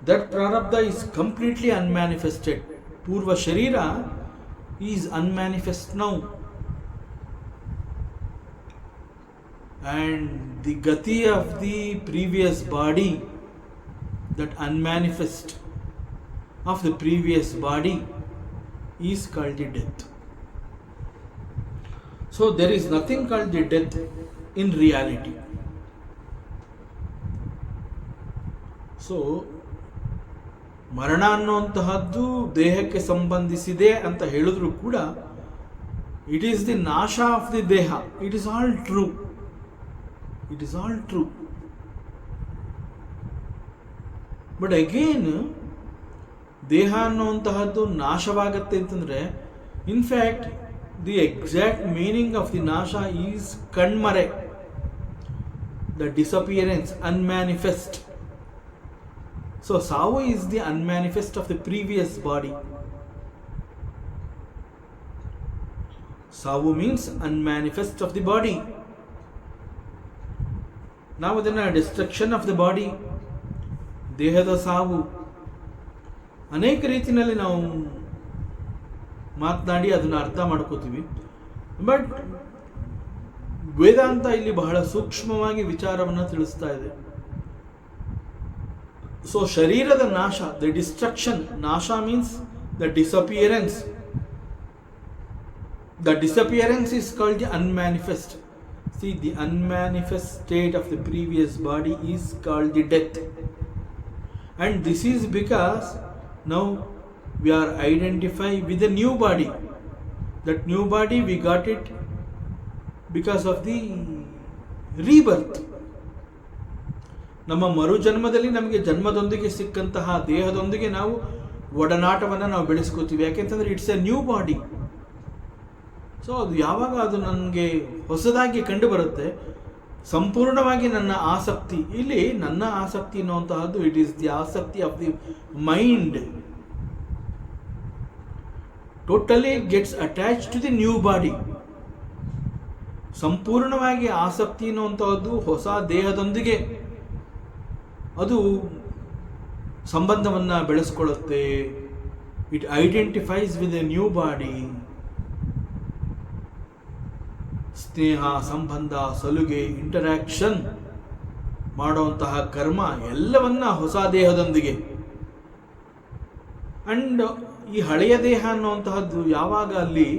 that prarabdha is completely unmanifested. Purva Sharira is unmanifest now. And the gati of the previous body, that unmanifest of the previous body, is called the death. So there is nothing called the death in reality. So ಮರಣ ಅನ್ನುವಂತಹದ್ದು ದೇಹಕ್ಕೆ ಸಂಬಂಧಿಸಿದೆ ಅಂತ ಹೇಳಿದ್ರು ಕೂಡ it is the ನಾಶ of the ದೇಹ. It is all true. It is all true. But again ದೇಹ ಅನ್ನುವಂತಹದ್ದು ನಾಶವಾಗತ್ತೆ ಅಂತಂದರೆ in fact the exact meaning of the ನಾಶ ಈಸ್ ಕಣ್ಮರೆ, the disappearance, unmanifest. So savu is the unmanifest of the previous body. Savu means unmanifest of the body. Now then destruction of the body, ದೇಹದ ಸಾವು ಅನೇಕ ರೀತಿಯಲ್ಲಿ ನಾವು ಮಾತನಾಡಿ ಅದನ್ನು ಅರ್ಥ ಮಾಡ್ಕೋತೀವಿ. ಬಟ್ ವೇದಾಂತ ಇಲ್ಲಿ ಬಹಳ ಸೂಕ್ಷ್ಮವಾಗಿ ವಿಚಾರವನ್ನು ತಿಳಿಸ್ತಾ ಇದೆ. So Sharira Nasha, the destruction, Nasha means the disappearance. The disappearance is called the unmanifest. See, the unmanifest state of the previous body is called the death. And this is because now we are identified with the new body. That new body we got it because of the rebirth. ನಮ್ಮ ಮರುಜನ್ಮದಲ್ಲಿ ನಮಗೆ ಜನ್ಮದೊಂದಿಗೆ ಸಿಕ್ಕಂತಹ ದೇಹದೊಂದಿಗೆ ನಾವು ಒಡನಾಟವನ್ನು ನಾವು ಬೆಳೆಸ್ಕೋತೀವಿ. ಯಾಕೆಂತಂದರೆ it's a new body. So ಅದು ಯಾವಾಗ ಅದು ನನಗೆ ಹೊಸದಾಗಿ ಕಂಡು ಬರುತ್ತೆ, ಸಂಪೂರ್ಣವಾಗಿ ನನ್ನ ಆಸಕ್ತಿ, ಇಲ್ಲಿ ನನ್ನ ಆಸಕ್ತಿ ಅನ್ನುವಂತಹದ್ದು ಇಟ್ ಈಸ್ ದಿ ಆಸಕ್ತಿ of the mind, totally gets attach to the new body. ಸಂಪೂರ್ಣವಾಗಿ ಆಸಕ್ತಿ ಅನ್ನುವಂತಹದ್ದು ಹೊಸ ದೇಹದೊಂದಿಗೆ ಅದು ಸಂಬಂಧವನ್ನು ಬೆಳೆಸ್ಕೊಳ್ಳುತ್ತೆ. It identifies with a new body. ಸ್ನೇಹ, ಸಂಬಂಧ, ಸಲುಗೆ, ಇಂಟರಾಕ್ಷನ್ ಮಾಡುವಂತಹ ಕರ್ಮ ಎಲ್ಲವನ್ನ ಹೊಸ ದೇಹದೊಂದಿಗೆ. ಅಂಡ್ ಈ ಹಳೆಯ ದೇಹ ಅನ್ನುವಂತಹದ್ದು ಯಾವಾಗ ಅಲ್ಲಿ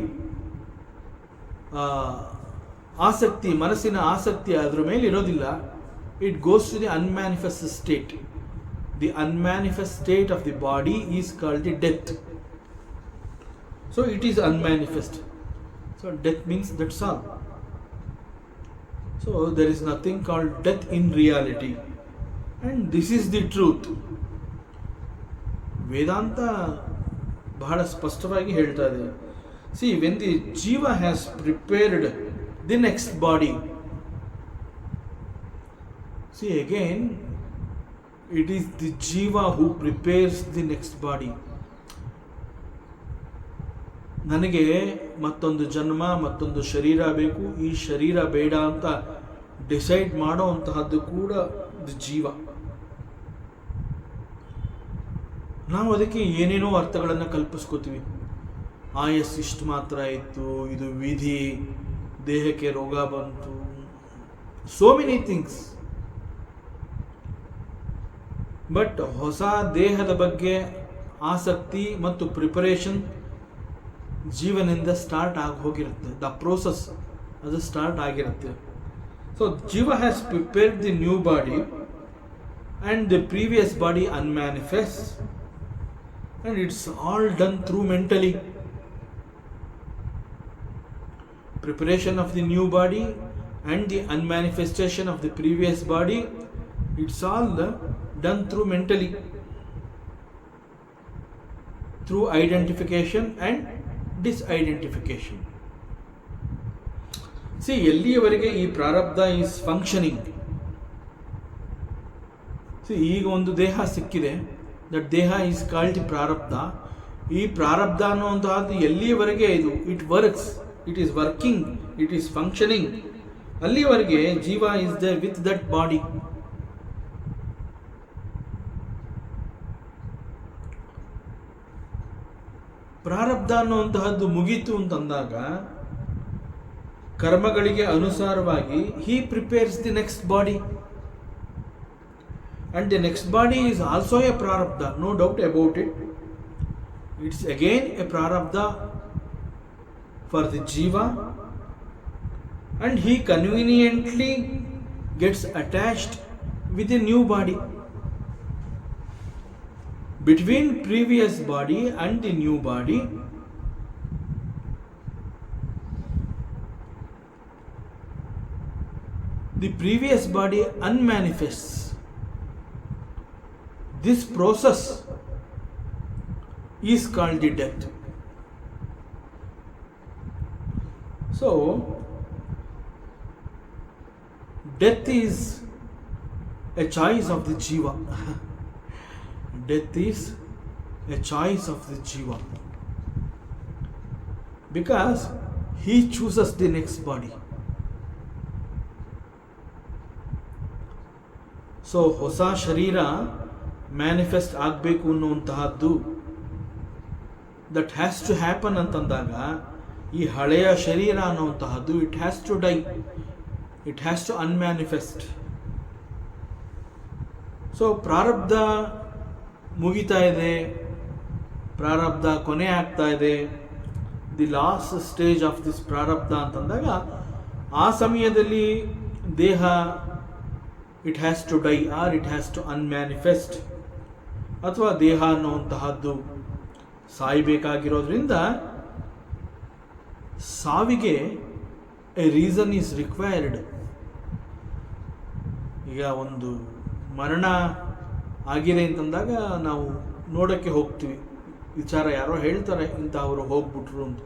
ಆಸಕ್ತಿ, ಮನಸ್ಸಿನ ಆಸಕ್ತಿ ಅದರ ಮೇಲೆ ಇರೋದಿಲ್ಲ, it goes to the unmanifest state. The unmanifest state of the body is called the death. So it is unmanifest. So death means that's all. So there is nothing called death in reality. And this is the truth. ವೇದಾಂತ ಬಹಳ ಸ್ಪಷ್ಟವಾಗಿ ಹೇಳ್ತಾ ಇದೆ. See, when the jiva has prepared the next body, see again, it is the jiva who prepares the next body. ನನಗೆ ಮತ್ತೊಂದು ಜನ್ಮ, ಮತ್ತೊಂದು ಶರೀರ ಬೇಕು, ಈ ಶರೀರ ಬೇಡ ಅಂತ ಡಿಸೈಡ್ ಮಾಡೋವಂತಹದ್ದು ಕೂಡ ಜೀವ. ನಾವು ಅದಕ್ಕೆ ಏನೇನೋ ಅರ್ಥಗಳನ್ನು ಕಲ್ಪಿಸ್ಕೋತೀವಿ. ಆಯಸ್ಸು ಇಷ್ಟು ಮಾತ್ರ ಇತ್ತು, ಇದು ವಿಧಿ, ದೇಹಕ್ಕೆ ರೋಗ ಬಂತು, ಸೋ ಮೆನಿ ಥಿಂಗ್ಸ್. ಬಟ್ ಹೊಸ ದೇಹದ ಬಗ್ಗೆ ಆಸಕ್ತಿ ಮತ್ತು ಪ್ರಿಪರೇಷನ್ ಜೀವನದಿಂದ ಸ್ಟಾರ್ಟ್ ಆಗಿ ಹೋಗಿರುತ್ತೆ. ದ ಪ್ರೋಸೆಸ್ ಅದು ಸ್ಟಾರ್ಟ್ ಆಗಿರುತ್ತೆ. ಸೊ ಜೀವ has prepared the new body and the previous body unmanifests, and it's all done through mentally. Preparation of the new body and the unmanifestation of the previous body, it's all done through mentally, through identification and disidentification. See, ಎಲ್ಲಿಯವರೆಗೆ ಈ ಪ್ರಾರಬ್ಧ is functioning. ಈಗ ಒಂದು ದೇಹ ಸಿಕ್ಕಿದೆ, that ದೇಹ is called the ಪ್ರಾರಬ್ಧ. ಈ ಪ್ರಾರಬ್ಧ ಅನ್ನುವಂತಹದ್ದು ಎಲ್ಲಿಯವರೆಗೆ ಇದು it works, it is working, it is functioning, ಅಲ್ಲಿವರೆಗೆ ಜೀವ is there with that body. ಪ್ರಾರಬ್ಧ ಅನ್ನುವಂತಹದ್ದು ಮುಗೀತು ಅಂತಂದಾಗ ಕರ್ಮಗಳಿಗೆ ಅನುಸಾರವಾಗಿ he prepares the next body. And the next body is also a prarabdha, no doubt about it. It's again a prarabdha for the jiva, and he conveniently gets attached with a new body. Between previous body and the new body, the previous body unmanifests. This process is called the death. So, death is a choice of the jiva. Death is a choice of the jiva, because he chooses the next body. So, ಹೊಸ ಶರೀರ manifest ಆಗಬೇಕು ಅನ್ನುವಂತಹದ್ದು that has to happen ಅಂತಂದಾಗ ಈ ಹಳೆಯ ಶರೀರ ಅನ್ನುವಂತಹದ್ದು it has to die, it has to unmanifest. So ಪ್ರಾರಬ್ಧ ಮುಗಿತಾ ಇದೆ, ಪ್ರಾರಬ್ಧ ಕೊನೆ ಆಗ್ತಾ ಇದೆ, the last stage of this ಪ್ರಾರಬ್ಧ ಅಂತಂದಾಗ ಆ ಸಮಯದಲ್ಲಿ ದೇಹ it has to die or it has to unmanifest, ಅಥವಾ ದೇಹ ಅನ್ನುವಂತಹದ್ದು ಸಾಯಬೇಕಾಗಿರೋದ್ರಿಂದ ಸಾವಿಗೆ ಎ ರೀಸನ್ ಈಸ್ ರಿಕ್ವೈರ್ಡ್. ಈಗ ಒಂದು ಮರಣ ಆಗಿದೆ ಅಂತಂದಾಗ ನಾವು ನೋಡೋಕ್ಕೆ ಹೋಗ್ತೀವಿ, ವಿಚಾರ ಯಾರೋ ಹೇಳ್ತಾರೆ ಇಂಥವ್ರು ಹೋಗ್ಬಿಟ್ರು ಅಂತ.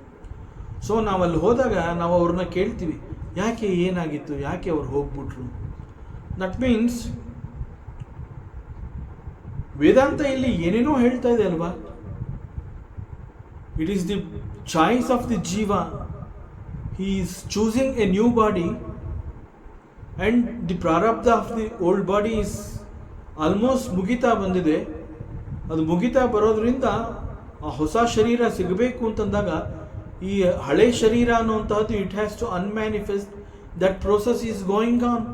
ಸೊ ನಾವಲ್ಲಿ ಹೋದಾಗ ನಾವು ಅವ್ರನ್ನ ಕೇಳ್ತೀವಿ, ಯಾಕೆ ಏನಾಗಿತ್ತು, ಯಾಕೆ ಅವ್ರು ಹೋಗ್ಬಿಟ್ರು. ದಟ್ ಮೀನ್ಸ್ ವೇದಾಂತ ಇಲ್ಲಿ ಏನೇನೋ ಹೇಳ್ತಾ ಇದೆ ಅಲ್ವಾ. It is the choice of the ಜೀವ. He is choosing a new body and the ಪ್ರಾರಬ್ಧ of the old body is almost ಮುಗಿತಾ ಬಂದಿದೆ. ಅದು ಮುಗಿತಾ ಬರೋದ್ರಿಂದ ಆ ಹೊಸ ಶರೀರ ಸಿಗಬೇಕು ಅಂತಂದಾಗ ಈ ಹಳೆ ಶರೀರ ಅನ್ನುವಂತಹದ್ದು it has to unmanifest. That process is going on.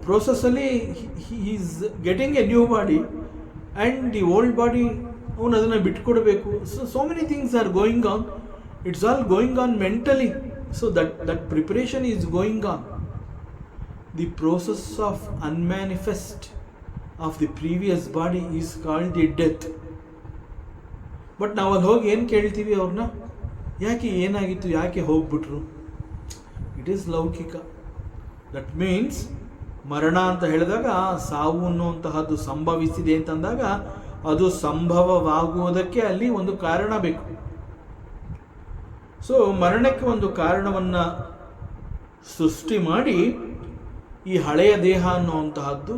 ಪ್ರೋಸೆಸ್ಸಲ್ಲಿ is getting a new body and the old body ಅವನು ಅದನ್ನು ಬಿಟ್ಕೊಡ್ಬೇಕು. So many things are going on. It's all going on mentally. So that preparation is going on. The process of unmanifest of the previous body is called the death. But ನಾವು ಅಲ್ಲಿ ಹೋಗಿ ಏನು ಕೇಳ್ತೀವಿ ಅವ್ರನ್ನ, ಯಾಕೆ ಏನಾಗಿತ್ತು, ಯಾಕೆ ಹೋಗ್ಬಿಟ್ರು. ಇಟ್ ಈಸ್ ಲೌಕಿಕ. ದಟ್ ಮೀನ್ಸ್ ಮರಣ ಅಂತ ಹೇಳಿದಾಗ ಸಾವು ಅನ್ನುವಂತಹದ್ದು ಸಂಭವಿಸಿದೆ ಅಂತಂದಾಗ ಅದು ಸಂಭವವಾಗುವುದಕ್ಕೆ ಅಲ್ಲಿ ಒಂದು ಕಾರಣ ಬೇಕು. ಸೊ ಮರಣಕ್ಕೆ ಒಂದು ಕಾರಣವನ್ನು ಸೃಷ್ಟಿ ಮಾಡಿ ಈ ಹಳೆಯ ದೇಹ ಅನ್ನುವಂತಹದ್ದು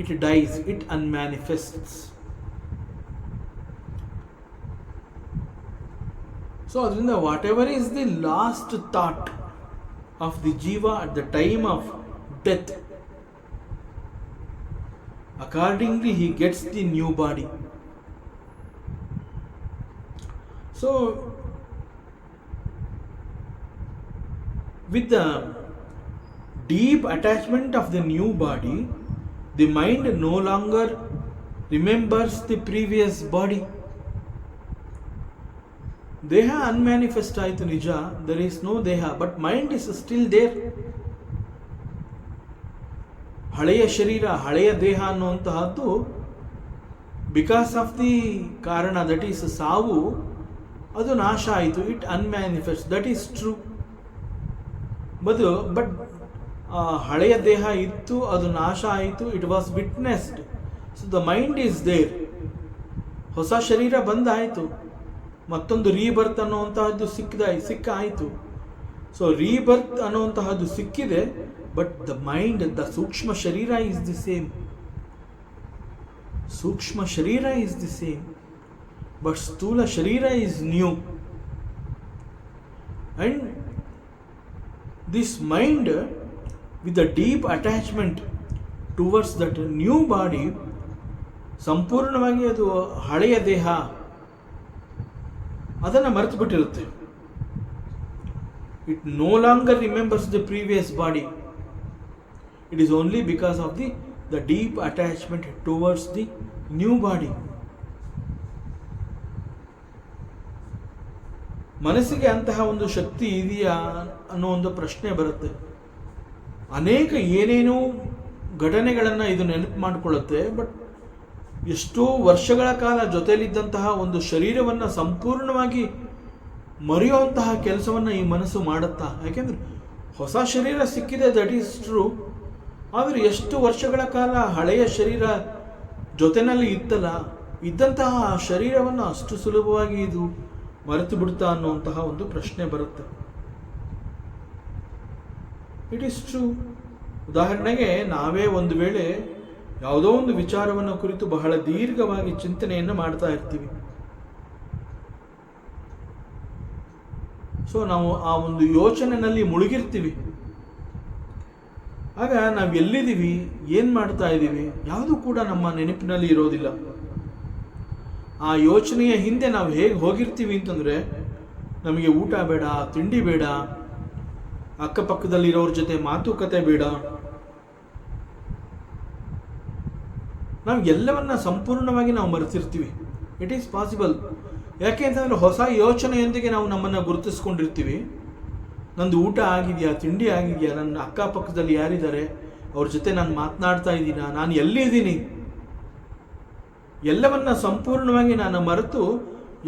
it dies, it unmanifests. So ಅದರಿಂದ whatever is the last thought of the ಜೀವ at the time of death, accordingly he gets the new body. So with the deep attachment of the new body, the mind no longer remembers the previous body. ದೇಹ unmanifest ಆಯಿತು ನಿಜ, there is no ದೇಹ, but mind is still there. ಹಳೆಯ ಶರೀರ, ಹಳೆಯ ದೇಹ ಅನ್ನುವಂತಹದ್ದು because of the ಕಾರಣ, ದಟ್ ಈಸ್ ಸಾವು, ಅದು ನಾಶ ಆಯಿತು. It unmanifest, that is true. But ಹಳೆಯ ದೇಹ ಇತ್ತು, ಅದು ನಾಶ ಆಯಿತು, it was witnessed. So the mind is there. ಹೊಸ ಶರೀರ ಬಂದಾಯಿತು, ಮತ್ತೊಂದು ರೀಬರ್ತ್ ಅನ್ನುವಂತಹದ್ದು ಸಿಕ್ಕಾಯಿತು. ಸೊ ರೀಬರ್ತ್ ಅನ್ನುವಂತಹದ್ದು ಸಿಕ್ಕಿದೆ, ಬಟ್ ದ ಮೈಂಡ್, ದ ಸೂಕ್ಷ್ಮ ಶರೀರ ಈಸ್ ದಿ ಸೇಮ್. ಸೂಕ್ಷ್ಮ ಶರೀರ ಈಸ್ ದಿ ಸೇಮ್, ಬಟ್ ಸ್ಥೂಲ ಶರೀರ is new. And this mind with a deep attachment towards that new body, ಸಂಪೂರ್ಣವಾಗಿ ಅದು ಹಳೆಯ ದೇಹ ಅದನ್ನು ಮರೆತು ಬಿಟ್ಟಿರುತ್ತೆ. It no longer remembers the previous body. It is only because of the deep attachment towards the new body. ಮನಸ್ಸಿಗೆ ಅಂತಹ ಒಂದು ಶಕ್ತಿ ಇದೆಯಾ ಅನ್ನೋ ಒಂದು ಪ್ರಶ್ನೆ ಬರುತ್ತೆ. ಅನೇಕ ಏನೇನೋ ಘಟನೆಗಳನ್ನು ಇದು ನೆನಪು ಮಾಡಿಕೊಳ್ಳುತ್ತೆ, ಬಟ್ ಎಷ್ಟೋ ವರ್ಷಗಳ ಕಾಲ ಜೊತೆಯಲ್ಲಿದ್ದಂತಹ ಒಂದು ಶರೀರವನ್ನು ಸಂಪೂರ್ಣವಾಗಿ ಮರೆಯುವಂತಹ ಕೆಲಸವನ್ನು ಈ ಮನಸ್ಸು ಮಾಡುತ್ತಾ. ಯಾಕೆಂದರೆ ಹೊಸ ಶರೀರ ಸಿಕ್ಕಿದೆ, ದಟ್ ಈಸ್ ಟ್ರೂ. ಆದರೆ ಎಷ್ಟು ವರ್ಷಗಳ ಕಾಲ ಹಳೆಯ ಶರೀರ ಜೊತೆಯಲ್ಲಿ ಇದ್ದಂತಹ ಶರೀರವನ್ನು ಅಷ್ಟು ಸುಲಭವಾಗಿ ಇದು ಮರೆತು ಬಿಡ್ತಾ ಅನ್ನುವಂತಹ ಒಂದು ಪ್ರಶ್ನೆ ಬರುತ್ತೆ. It is true. ಉದಾಹರಣೆಗೆ, ನಾವೇ ಒಂದು ವೇಳೆ ಯಾವುದೋ ಒಂದು ವಿಚಾರವನ್ನು ಕುರಿತು ಬಹಳ ದೀರ್ಘವಾಗಿ ಚಿಂತನೆಯನ್ನು ಮಾಡ್ತಾ ಇರ್ತೀವಿ. ಸೊ ನಾವು ಆ ಒಂದು ಯೋಚನೆಯಲ್ಲಿ ಮುಳುಗಿರ್ತೀವಿ. ಆಗ ನಾವು ಎಲ್ಲಿದ್ದೀವಿ, ಏನು ಮಾಡ್ತಾ ಇದ್ದೀವಿ, ಯಾವುದೂ ಕೂಡ ನಮ್ಮ ನೆನಪಿನಲ್ಲಿ ಇರೋದಿಲ್ಲ. ಆ ಯೋಚನೆಯ ಹಿಂದೆ ನಾವು ಹೇಗೆ ಹೋಗಿರ್ತೀವಿ ಅಂತಂದರೆ, ನಮಗೆ ಊಟ ಬೇಡ, ತಿಂಡಿ ಬೇಡ, ಅಕ್ಕಪಕ್ಕದಲ್ಲಿರೋರ ಜೊತೆ ಮಾತುಕತೆ ಬೇಡ, ನಾವು ಎಲ್ಲವನ್ನ ಸಂಪೂರ್ಣವಾಗಿ ನಾವು ಮರೆತಿರ್ತೀವಿ. It is possible. ಯಾಕೆ ಅಂತಂದರೆ ಹೊಸ ಯೋಚನೆಯೊಂದಿಗೆ ನಾವು ನಮ್ಮನ್ನು ಗುರುತಿಸ್ಕೊಂಡಿರ್ತೀವಿ. ನಂದು ಊಟ ಆಗಿದೆಯಾ, ತಿಂಡಿ ಆಗಿದೆಯಾ, ನನ್ನ ಅಕ್ಕಪಕ್ಕದಲ್ಲಿ ಯಾರಿದ್ದಾರೆ, ಅವ್ರ ಜೊತೆ ನಾನು ಮಾತನಾಡ್ತಾ ಇದ್ದೀನಾ, ನಾನು ಎಲ್ಲಿದ್ದೀನಿ, ಎಲ್ಲವನ್ನ ಸಂಪೂರ್ಣವಾಗಿ ನಾನು ಮರೆತು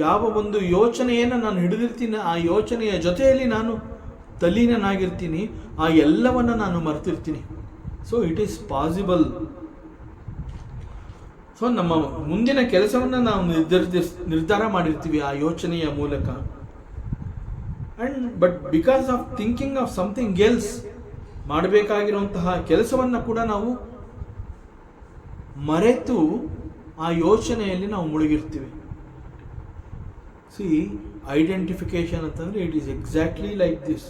ಯಾವ ಒಂದು ಯೋಚನೆಯನ್ನು ನಾನು ಹಿಡಿದಿರ್ತೀನಿ, ಆ ಯೋಚನೆಯ ಜೊತೆಯಲ್ಲಿ ನಾನು ತಲ್ಲೀನನಾಗಿರ್ತೀನಿ, ಆ ಎಲ್ಲವನ್ನು ನಾನು ಮರೆತಿರ್ತೀನಿ. So it is possible. So ನಮ್ಮ ಮುಂದಿನ ಕೆಲಸವನ್ನು ನಾವು ನಿರ್ಧಾರ ಮಾಡಿರ್ತೀವಿ ಆ ಯೋಚನೆಯ ಮೂಲಕ. But because of thinking of something else, ಮಾಡಬೇಕಾಗಿರುವಂತಹ ಕೆಲಸವನ್ನು ಕೂಡ ನಾವು ಮರೆತು ಆ ಯೋಚನೆಯಲ್ಲಿ ನಾವು ಮುಳುಗಿರ್ತೀವಿ. ಸಿ, ಐಡೆಂಟಿಫಿಕೇಶನ್ ಅಂತಂದರೆ it is exactly like this.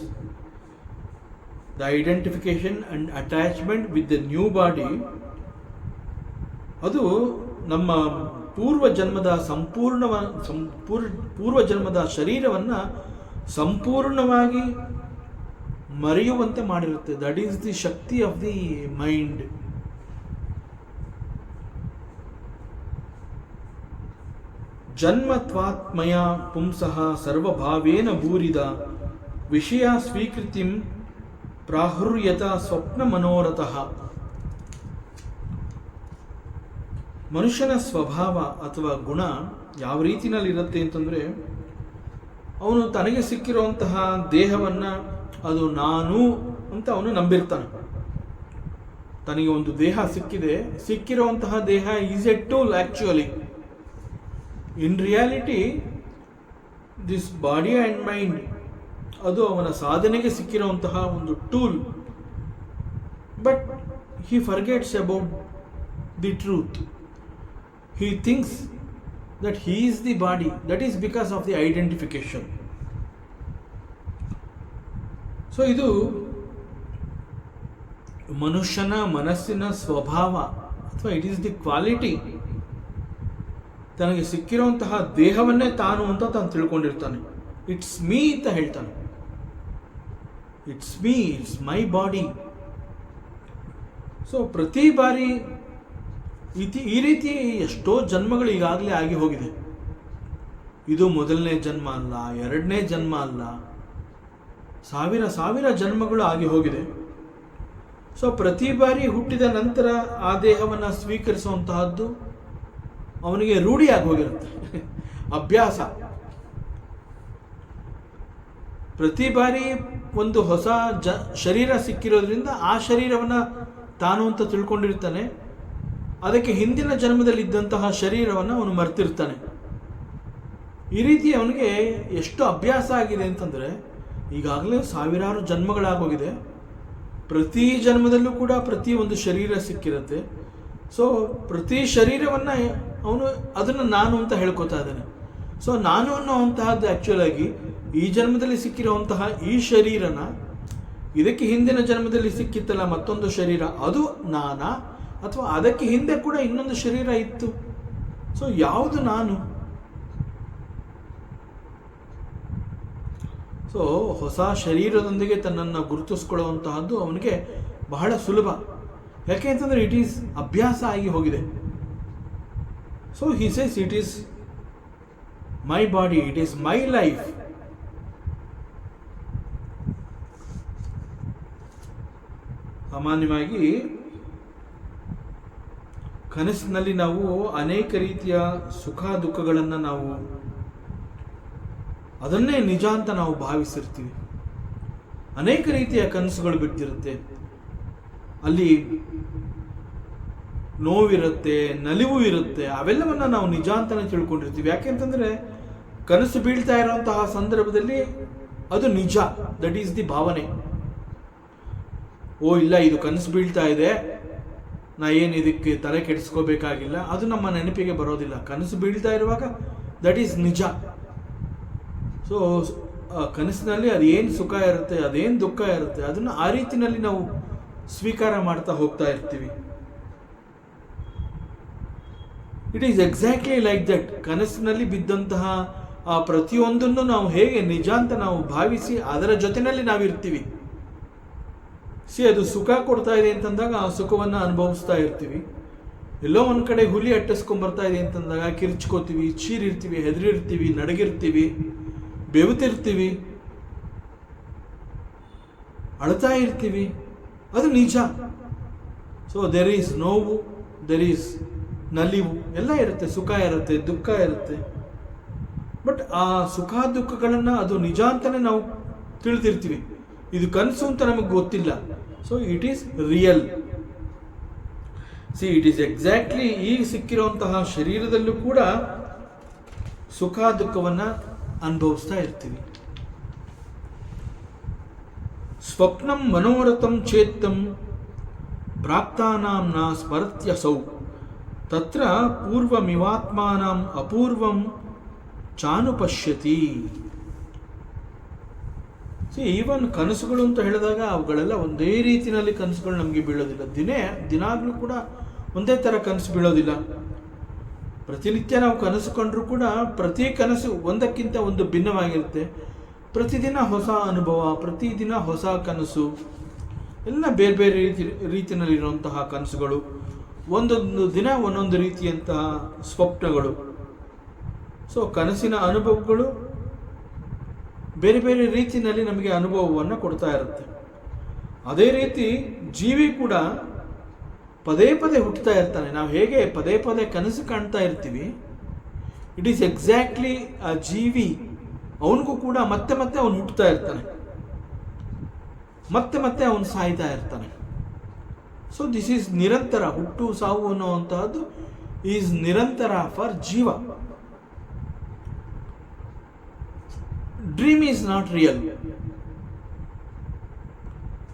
The identification and attachment with the new body, ಅದು ನಮ್ಮ ಪೂರ್ವಜನ್ಮದ ಪೂರ್ವಜನ್ಮದ ಶರೀರವನ್ನು ಸಂಪೂರ್ಣವಾಗಿ ಮರೆಯುವಂತೆ ಮಾಡಿರುತ್ತೆ. ದಟ್ ಈಸ್ ದಿ ಶಕ್ತಿ ಆಫ್ ದಿ ಮೈಂಡ್. ಜನ್ಮತ್ವಾತ್ಮಯ ಪುಂಸಃ ಸರ್ವಭಾವೇನ ಭೂರಿದ ವಿಷಯ ಸ್ವೀಕೃತಿಂ ಪ್ರಾಹುರ್ಯತ ಸ್ವಪ್ನ ಮನೋರಥಃ. ಮನುಷ್ಯನ ಸ್ವಭಾವ ಅಥವಾ ಗುಣ ಯಾವ ರೀತಿಯಲ್ಲಿರುತ್ತೆ ಅಂತಂದರೆ, ಅವನು ತನಗೆ ಸಿಕ್ಕಿರುವಂತಹ ದೇಹವನ್ನು ಅದು ನಾನು ಅಂತ ಅವನು ನಂಬಿರ್ತಾನೆ. ತನಗೆ ಒಂದು ದೇಹ ಸಿಕ್ಕಿರುವಂತಹ ದೇಹ is A tool. Actually in reality this body and mind ಅದು ಅವನ ಸಾಧನೆಗೆ ಸಿಕ್ಕಿರುವಂತಹ ಒಂದು tool. But he forgets about the truth. He thinks that he is the body. That is because of the identification. So ಇದು ಮನುಷ್ಯನ ಮನಸ್ಸಿನ ಸ್ವಭಾವ, ಅಥವಾ it is the quality ತನಗೆ ಸಿಕ್ಕಿರುವಂತಹ ದೇಹವನ್ನೇ ತಾನು ಅಂತ ತಾನು ತಿಳ್ಕೊಂಡಿರ್ತಾನೆ. ಇಟ್ಸ್ ಮೀ ಅಂತ ಹೇಳ್ತಾನೆ. It's me, it's my body. So ಪ್ರತಿ ಬಾರಿ ಈ ರೀತಿ ಎಷ್ಟೋ ಜನ್ಮಗಳು ಈಗಾಗಲೇ ಆಗಿ ಹೋಗಿದೆ. ಇದು ಮೊದಲನೇ ಜನ್ಮ ಅಲ್ಲ, ಎರಡನೇ ಜನ್ಮ ಅಲ್ಲ, ಸಾವಿರ ಸಾವಿರ ಜನ್ಮಗಳು ಆಗಿ ಹೋಗಿದೆ. ಸೊ ಪ್ರತಿ ಬಾರಿ ಹುಟ್ಟಿದ ನಂತರ ಆ ದೇಹವನ್ನು ಸ್ವೀಕರಿಸುವಂತಹದ್ದು ಅವನಿಗೆ ರೂಢಿಯಾಗಿ ಹೋಗಿರುತ್ತೆ, ಅಭ್ಯಾಸ. ಪ್ರತಿ ಬಾರಿ ಒಂದು ಹೊಸ ಶರೀರ ಸಿಕ್ಕಿರೋದ್ರಿಂದ ಆ ಶರೀರವನ್ನು ತಾನು ಅಂತ ತಿಳ್ಕೊಂಡಿರ್ತಾನೆ. ಅದಕ್ಕೆ ಹಿಂದಿನ ಜನ್ಮದಲ್ಲಿದ್ದಂತಹ ಶರೀರವನ್ನು ಅವನು ಮರ್ತಿರ್ತಾನೆ. ಈ ರೀತಿ ಅವನಿಗೆ ಎಷ್ಟು ಅಭ್ಯಾಸ ಆಗಿದೆ ಅಂತಂದರೆ, ಈಗಾಗಲೇ ಸಾವಿರಾರು ಜನ್ಮಗಳಾಗೋಗಿದೆ. ಪ್ರತಿ ಜನ್ಮದಲ್ಲೂ ಕೂಡ ಪ್ರತಿ ಒಂದು ಶರೀರ ಸಿಕ್ಕಿರುತ್ತೆ. ಸೊ ಪ್ರತಿ ಶರೀರವನ್ನು ಅವನು ಅದನ್ನು ನಾನು ಅಂತ ಹೇಳ್ಕೊತಾ ಇದ್ದಾನೆ. ಸೊ ನಾನು ಅನ್ನೋವಂತಹದ್ದು ಆ್ಯಕ್ಚುಲಾಗಿ ಈ ಜನ್ಮದಲ್ಲಿ ಸಿಕ್ಕಿರುವಂತಹ ಈ ಶರೀರನ, ಇದಕ್ಕೆ ಹಿಂದಿನ ಜನ್ಮದಲ್ಲಿ ಸಿಕ್ಕಿತ್ತಲ್ಲ ಮತ್ತೊಂದು ಶರೀರ, ಅದು ನಾನಾ ಅಥವಾ ಅದಕ್ಕೆ ಹಿಂದೆ ಕೂಡ ಇನ್ನೊಂದು ಶರೀರ ಇತ್ತು? ಸೊ ಯಾವುದು ನಾನು? ಸೊ ಹೊಸ ಶರೀರದೊಂದಿಗೆ ತನ್ನನ್ನು ಗುರುತಿಸ್ಕೊಳ್ಳುವಂತಹದ್ದು ಅವನಿಗೆ ಬಹಳ ಸುಲಭ. ಯಾಕೆ ಅಂತಂದರೆ ಇಟ್ ಈಸ್ ಅಭ್ಯಾಸ ಆಗಿ ಹೋಗಿದೆ. So he says it is my body, it is my life. ಸಾಮಾನ್ಯವಾಗಿ ಕನಸಿನಲ್ಲಿ ನಾವು ಅನೇಕ ರೀತಿಯ ಸುಖ ದುಃಖಗಳನ್ನು ನಾವು ಅದನ್ನೇ ನಿಜ ಅಂತ ನಾವು ಭಾವಿಸಿರ್ತೀವಿ. ಅನೇಕ ರೀತಿಯ ಕನಸುಗಳು ಬಿದ್ದಿರುತ್ತೆ. ಅಲ್ಲಿ ನೋವಿರುತ್ತೆ, ನಲಿವು ಇರುತ್ತೆ, ಅವೆಲ್ಲವನ್ನ ನಾವು ನಿಜ ಅಂತಲೇ ತಿಳ್ಕೊಂಡಿರ್ತೀವಿ. ಯಾಕೆಂತಂದರೆ ಕನಸು ಬೀಳ್ತಾ ಇರುವಂತಹ ಸಂದರ್ಭದಲ್ಲಿ ಅದು ನಿಜ, ದಟ್ ಈಸ್ ದಿ ಭಾವನೆ. ಓ ಇಲ್ಲ, ಇದು ಕನಸು ಬೀಳ್ತಾ ಇದೆ, ನಾ ಏನು ಇದಕ್ಕೆ ತಲೆ ಕೆಡಿಸ್ಕೋಬೇಕಾಗಿಲ್ಲ, ಅದು ನಮ್ಮ ನೆನಪಿಗೆ ಬರೋದಿಲ್ಲ. ಕನಸು ಬೀಳ್ತಾ ಇರುವಾಗ ದಟ್ ಈಸ್ ನಿಜ. ಸೊ ಕನಸಿನಲ್ಲಿ ಅದೇನು ಸುಖ ಇರುತ್ತೆ, ಅದೇನು ದುಃಖ ಇರುತ್ತೆ, ಅದನ್ನು ಆ ರೀತಿಯಲ್ಲಿ ನಾವು ಸ್ವೀಕಾರ ಮಾಡ್ತಾ ಹೋಗ್ತಾ ಇರ್ತೀವಿ. It is exactly like that. ಕನಸಿನಲ್ಲಿ ಬಿದ್ದಂತಹ ಆ ಪ್ರತಿಯೊಂದನ್ನು ನಾವು ಹೇಗೆ ನಿಜ ಅಂತ ನಾವು ಭಾವಿಸಿ ಅದರ ಜೊತೆಯಲ್ಲಿ ನಾವಿರ್ತೀವಿ. ಅದು ಸುಖ ಕೊಡ್ತಾ ಇದೆ ಅಂತಂದಾಗ ಆ ಸುಖವನ್ನು ಅನುಭವಿಸ್ತಾ ಇರ್ತೀವಿ. ಎಲ್ಲೋ ಒಂದು ಕಡೆ ಹುಲಿ ಅಟ್ಟಿಸ್ಕೊಂಡ್ಬರ್ತಾ ಇದೆ ಅಂತಂದಾಗ ಕಿರ್ಚ್ಕೋತೀವಿ, ಚೀರಿರ್ತೀವಿ, ಹೆದರಿರ್ತೀವಿ, ನಡಗಿರ್ತೀವಿ, ಬೆವುತಿರ್ತೀವಿ, ಅಳ್ತಾ ಇರ್ತೀವಿ. ಅದು ನಿಜ. ಸೊ ದೇರ್ ಈಸ್ ನೋವು, ದೇರ್ ಈಸ್ ನಲಿವು, ಎಲ್ಲ ಇರುತ್ತೆ, ಸುಖ ಇರುತ್ತೆ, ದುಃಖ ಇರುತ್ತೆ. ಬಟ್ ಆ ಸುಖ ದುಃಖಗಳನ್ನು ಅದು ನಿಜ ಅಂತಲೇ ನಾವು ತಿಳಿದಿರ್ತೀವಿ. ಇದು ಕನಸು ಅಂತ ನಮಗೆ ಗೊತ್ತಿಲ್ಲ. So it is real. It is exactly ಈಗ ಸಿಕ್ಕಿರುವಂತಹ ಶರೀರದಲ್ಲೂ ಕೂಡ ಸುಖ ದುಃಖವನ್ನು ಅನುಭವಿಸ್ತಾ ಇರ್ತೀವಿ. ಸ್ವಪ್ನಂ ಮನೋರಥಂ ಚೇತ್ತಂ ಪ್ರಾಕ್ತಾನಾಂ ನ ಸ್ಮರತ್ಯಸೌ ತತ್ರ ಪೂರ್ವಮಿವಾತ್ಮಾನಾಂ ಅಪೂರ್ವಂ ಚಾನುಪಶ್ಯತಿ. ಈವನ್ ಕನಸುಗಳು ಅಂತ ಹೇಳಿದಾಗ ಅವುಗಳೆಲ್ಲ ಒಂದೇ ರೀತಿಯಲ್ಲಿ ಕನಸುಗಳು ನಮಗೆ ಬೀಳೋದಿಲ್ಲ. ದಿನಾಗ್ಲೂ ಕೂಡ ಒಂದೇ ಥರ ಕನಸು ಬೀಳೋದಿಲ್ಲ. ಪ್ರತಿನಿತ್ಯ ನಾವು ಕನಸು ಕಂಡ್ರೂ ಕೂಡ ಪ್ರತಿ ಕನಸು ಒಂದಕ್ಕಿಂತ ಒಂದು ಭಿನ್ನವಾಗಿರುತ್ತೆ. ಪ್ರತಿದಿನ ಹೊಸ ಅನುಭವ, ಪ್ರತಿದಿನ ಹೊಸ ಕನಸು, ಎಲ್ಲ ಬೇರೆ ಬೇರೆ ರೀತಿಯಲ್ಲಿರುವಂತಹ ಕನಸುಗಳು, ಒಂದೊಂದು ದಿನ ಒಂದೊಂದು ರೀತಿಯಂತಹ ಸ್ವಪ್ನಗಳು. ಸೊ ಕನಸಿನ ಅನುಭವಗಳು ಬೇರೆ ಬೇರೆ ರೀತಿಯಲ್ಲಿ ನಮಗೆ ಅನುಭವವನ್ನು ಕೊಡ್ತಾ ಇರುತ್ತೆ. ಅದೇ ರೀತಿ ಜೀವಿ ಕೂಡ ಪದೇ ಪದೇ ಹುಟ್ಟುತ್ತಾ ಇರ್ತಾನೆ. ನಾವು ಹೇಗೆ ಪದೇ ಪದೇ ಕನಸು ಕಾಣ್ತಾ ಇರ್ತೀವಿ, ಇಟ್ ಈಸ್ ಎಕ್ಸಾಕ್ಟ್ಲಿ ಆ ಜೀವಿ ಅವನಿಗೂ ಕೂಡ ಮತ್ತೆ ಮತ್ತೆ ಅವನು ಹುಟ್ಟುತ್ತಾ ಇರ್ತಾನೆ, ಮತ್ತೆ ಮತ್ತೆ ಅವನು ಸಾಯ್ತಾ ಇರ್ತಾನೆ. ಸೊ ದಿಸ್ ಈಸ್ ನಿರಂತರ. ಹುಟ್ಟು ಸಾವು ಅನ್ನುವಂತಹದ್ದು ಈಸ್ ನಿರಂತರ ಫಾರ್ ಜೀವ. Dream is not real,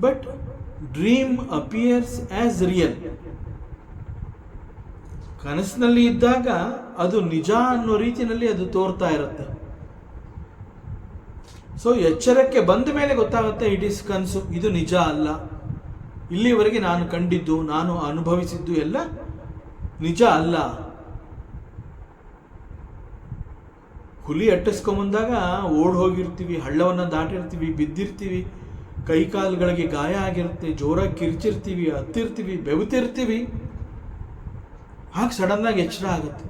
but dream appears as real. ಕನಸಿನಲ್ಲಿ ಇದ್ದಾಗ ಅದು ನಿಜ ಅನ್ನೋ ರೀತಿಯಲ್ಲಿ ಅದು ತೋರ್ತಾ ಇರುತ್ತೆ. ಸೊ ಎಚ್ಚರಕ್ಕೆ ಬಂದ ಮೇಲೆ ಗೊತ್ತಾಗುತ್ತೆ ಇಟ್ ಈಸ್ ಕನಸು, ಇದು ನಿಜ ಅಲ್ಲ. ಇಲ್ಲಿವರೆಗೆ ನಾನು ಕಂಡಿದ್ದು, ನಾನು ಅನುಭವಿಸಿದ್ದು ಎಲ್ಲ ನಿಜ ಅಲ್ಲ. ಹುಲಿ ಅಟ್ಟಿಸ್ಕೊಂಬಂದಾಗ ಓಡ್ ಹೋಗಿರ್ತೀವಿ, ಹಳ್ಳವನ್ನು ದಾಟಿರ್ತೀವಿ, ಬಿದ್ದಿರ್ತೀವಿ, ಕೈ ಕಾಲುಗಳಿಗೆ ಗಾಯ ಆಗಿರುತ್ತೆ, ಜೋರಾಗಿ ಕಿರ್ಚಿರ್ತೀವಿ, ಹತ್ತಿರ್ತೀವಿ, ಬೆವುತಿರ್ತೀವಿ. ಹಾಗೆ ಸಡನ್ನಾಗಿ ಎಚ್ಚರ ಆಗುತ್ತೆ.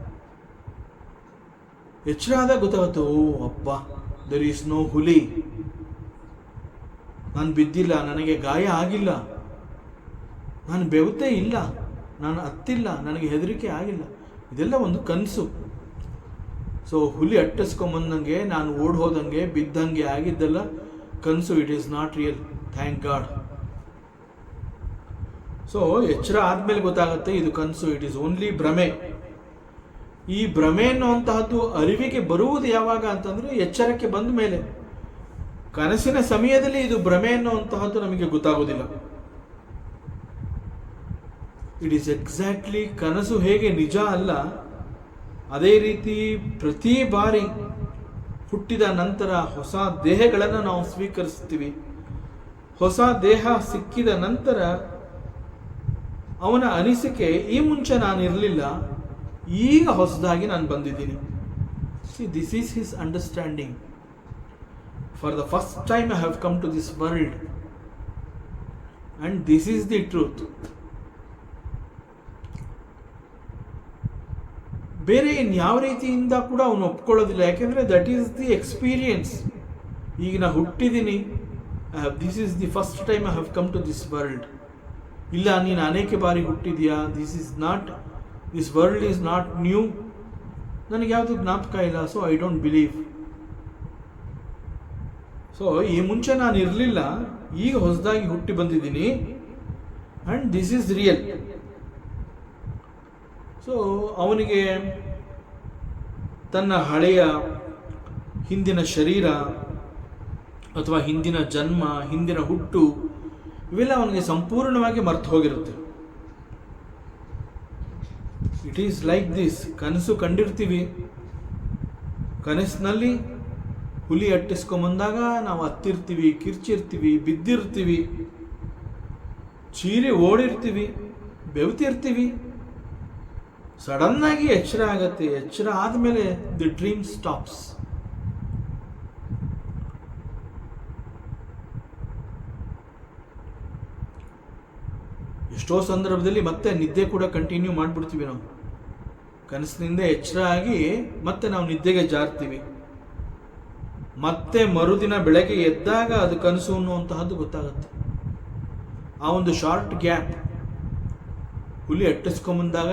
ಎಚ್ಚರ ಆದಾಗ ಗೊತ್ತಾಗುತ್ತೆ, ಓ ಅಪ್ಪ, ದೆರ್ ಈಸ್ ನೋ ಹುಲಿ, ನಾನು ಬಿದ್ದಿಲ್ಲ, ನನಗೆ ಗಾಯ ಆಗಿಲ್ಲ, ನಾನು ಬೆವುತೇ ಇಲ್ಲ, ನಾನು ಹತ್ತಿಲ್ಲ, ನನಗೆ ಹೆದರಿಕೆ ಆಗಿಲ್ಲ. ಇದೆಲ್ಲ ಒಂದು ಕನಸು. ಸೊ ಹುಲಿ ಅಟ್ಟಿಸ್ಕೊಂಬಂದಂಗೆ, ನಾನು ಓಡ್ ಹೋದಂಗೆ, ಬಿದ್ದಂಗೆ ಆಗಿದ್ದೆಲ್ಲ ಕನಸು. It is not real, thank god. So ಎಚ್ಚರ ಆದಮೇಲೆ ಗೊತ್ತಾಗುತ್ತೆ ಇದು ಕನಸು, ಇಟ್ ಈಸ್ ಓನ್ಲಿ ಭ್ರಮೆ. ಈ ಭ್ರಮೆ ಅನ್ನುವಂತಹದ್ದು ಅರಿವಿಗೆ ಬರುವುದು ಯಾವಾಗ ಅಂತಂದ್ರೆ ಎಚ್ಚರಕ್ಕೆ ಬಂದ ಮೇಲೆ. ಕನಸಿನ ಸಮಯದಲ್ಲಿ ಇದು ಭ್ರಮೆ ಅನ್ನುವಂತಹದ್ದು ನಮಗೆ ಗೊತ್ತಾಗೋದಿಲ್ಲ. ಇಟ್ ಈಸ್ ಎಕ್ಸಾಕ್ಟ್ಲಿ, ಕನಸು ಹೇಗೆ ನಿಜ ಅಲ್ಲ, ಅದೇ ರೀತಿ ಪ್ರತಿ ಬಾರಿ ಹುಟ್ಟಿದ ನಂತರ ಹೊಸ ದೇಹಗಳನ್ನು ನಾವು ಸ್ವೀಕರಿಸ್ತೀವಿ. ಹೊಸ ದೇಹ ಸಿಕ್ಕಿದ ನಂತರ ಅವನ ಅನಿಸಿಕೆ, ಈ ಮುಂಚೆ ನಾನು ಇರಲಿಲ್ಲ, ಈಗ ಹೊಸದಾಗಿ ನಾನು ಬಂದಿದ್ದೀನಿ. See, this is his understanding. For the first time I have come to this world and this is the truth. ಬೇರೆ ಇನ್ಯಾವ ರೀತಿಯಿಂದ ಕೂಡ ಅವನು ಒಪ್ಕೊಳ್ಳೋದಿಲ್ಲ. ಯಾಕೆಂದರೆ ದಟ್ ಈಸ್ ದಿ ಎಕ್ಸ್ಪೀರಿಯನ್ಸ್. ಈಗ ನಾ ಹುಟ್ಟಿದ್ದೀನಿ, this is the first time I have come to this world. ಇಲ್ಲ, ನೀನು ಅನೇಕ ಬಾರಿ ಹುಟ್ಟಿದೆಯಾ, this world is not new, ನನಗೆ ಯಾವುದು ಜ್ಞಾಪಕ ಇಲ್ಲ, so I don't believe. So ಈ ಮುಂಚೆ ನಾನು ಇರಲಿಲ್ಲ, ಈಗ ಹೊಸದಾಗಿ ಹುಟ್ಟಿ ಬಂದಿದ್ದೀನಿ and this is real. So ಅವನಿಗೆ ತನ್ನ ಹಳೆಯ ಹಿಂದಿನ ಶರೀರ ಅಥವಾ ಹಿಂದಿನ ಜನ್ಮ, ಹಿಂದಿನ ಹುಟ್ಟು, ಇವೆಲ್ಲ ಅವನಿಗೆ ಸಂಪೂರ್ಣವಾಗಿ ಮರ್ತು ಹೋಗಿರುತ್ತೆ. It is like this. ಕನಸು ಕಂಡಿರ್ತೀವಿ, ಕನಸಿನಲ್ಲಿ ಹುಲಿ ಅಟ್ಟಿಸ್ಕೊಂಬಂದಾಗ ನಾವು ಹತ್ತಿರ್ತೀವಿ, ಕಿರ್ಚಿರ್ತೀವಿ, ಬಿದ್ದಿರ್ತೀವಿ, ಚೀರಿ ಓಡಿರ್ತೀವಿ, ಬೆವುತಿರ್ತೀವಿ. ಸಡನ್ನಾಗಿ ಎಚ್ಚರ ಆಗತ್ತೆ. ಎಚ್ಚರ ಆದಮೇಲೆ ದಿ ಡ್ರೀಮ್ ಸ್ಟಾಪ್ಸ್. ಎಷ್ಟೋ ಸಂದರ್ಭದಲ್ಲಿ ಮತ್ತೆ ನಿದ್ದೆ ಕೂಡ ಕಂಟಿನ್ಯೂ ಮಾಡಿಬಿಡ್ತೀವಿ ನಾವು. ಕನಸಿನಿಂದ ಎಚ್ಚರ ಆಗಿ ಮತ್ತೆ ನಾವು ನಿದ್ದೆಗೆ ಜಾರ್ತೀವಿ. ಮತ್ತೆ ಮರುದಿನ ಬೆಳಗ್ಗೆ ಎದ್ದಾಗ ಅದು ಕನಸು ಅನ್ನುವಂತಹದ್ದು ಗೊತ್ತಾಗುತ್ತೆ. ಆ ಒಂದು ಶಾರ್ಟ್ ಗ್ಯಾಪ್, ಹುಲಿ ಅಟ್ಟಿಸ್ಕೊಂಬಂದಾಗ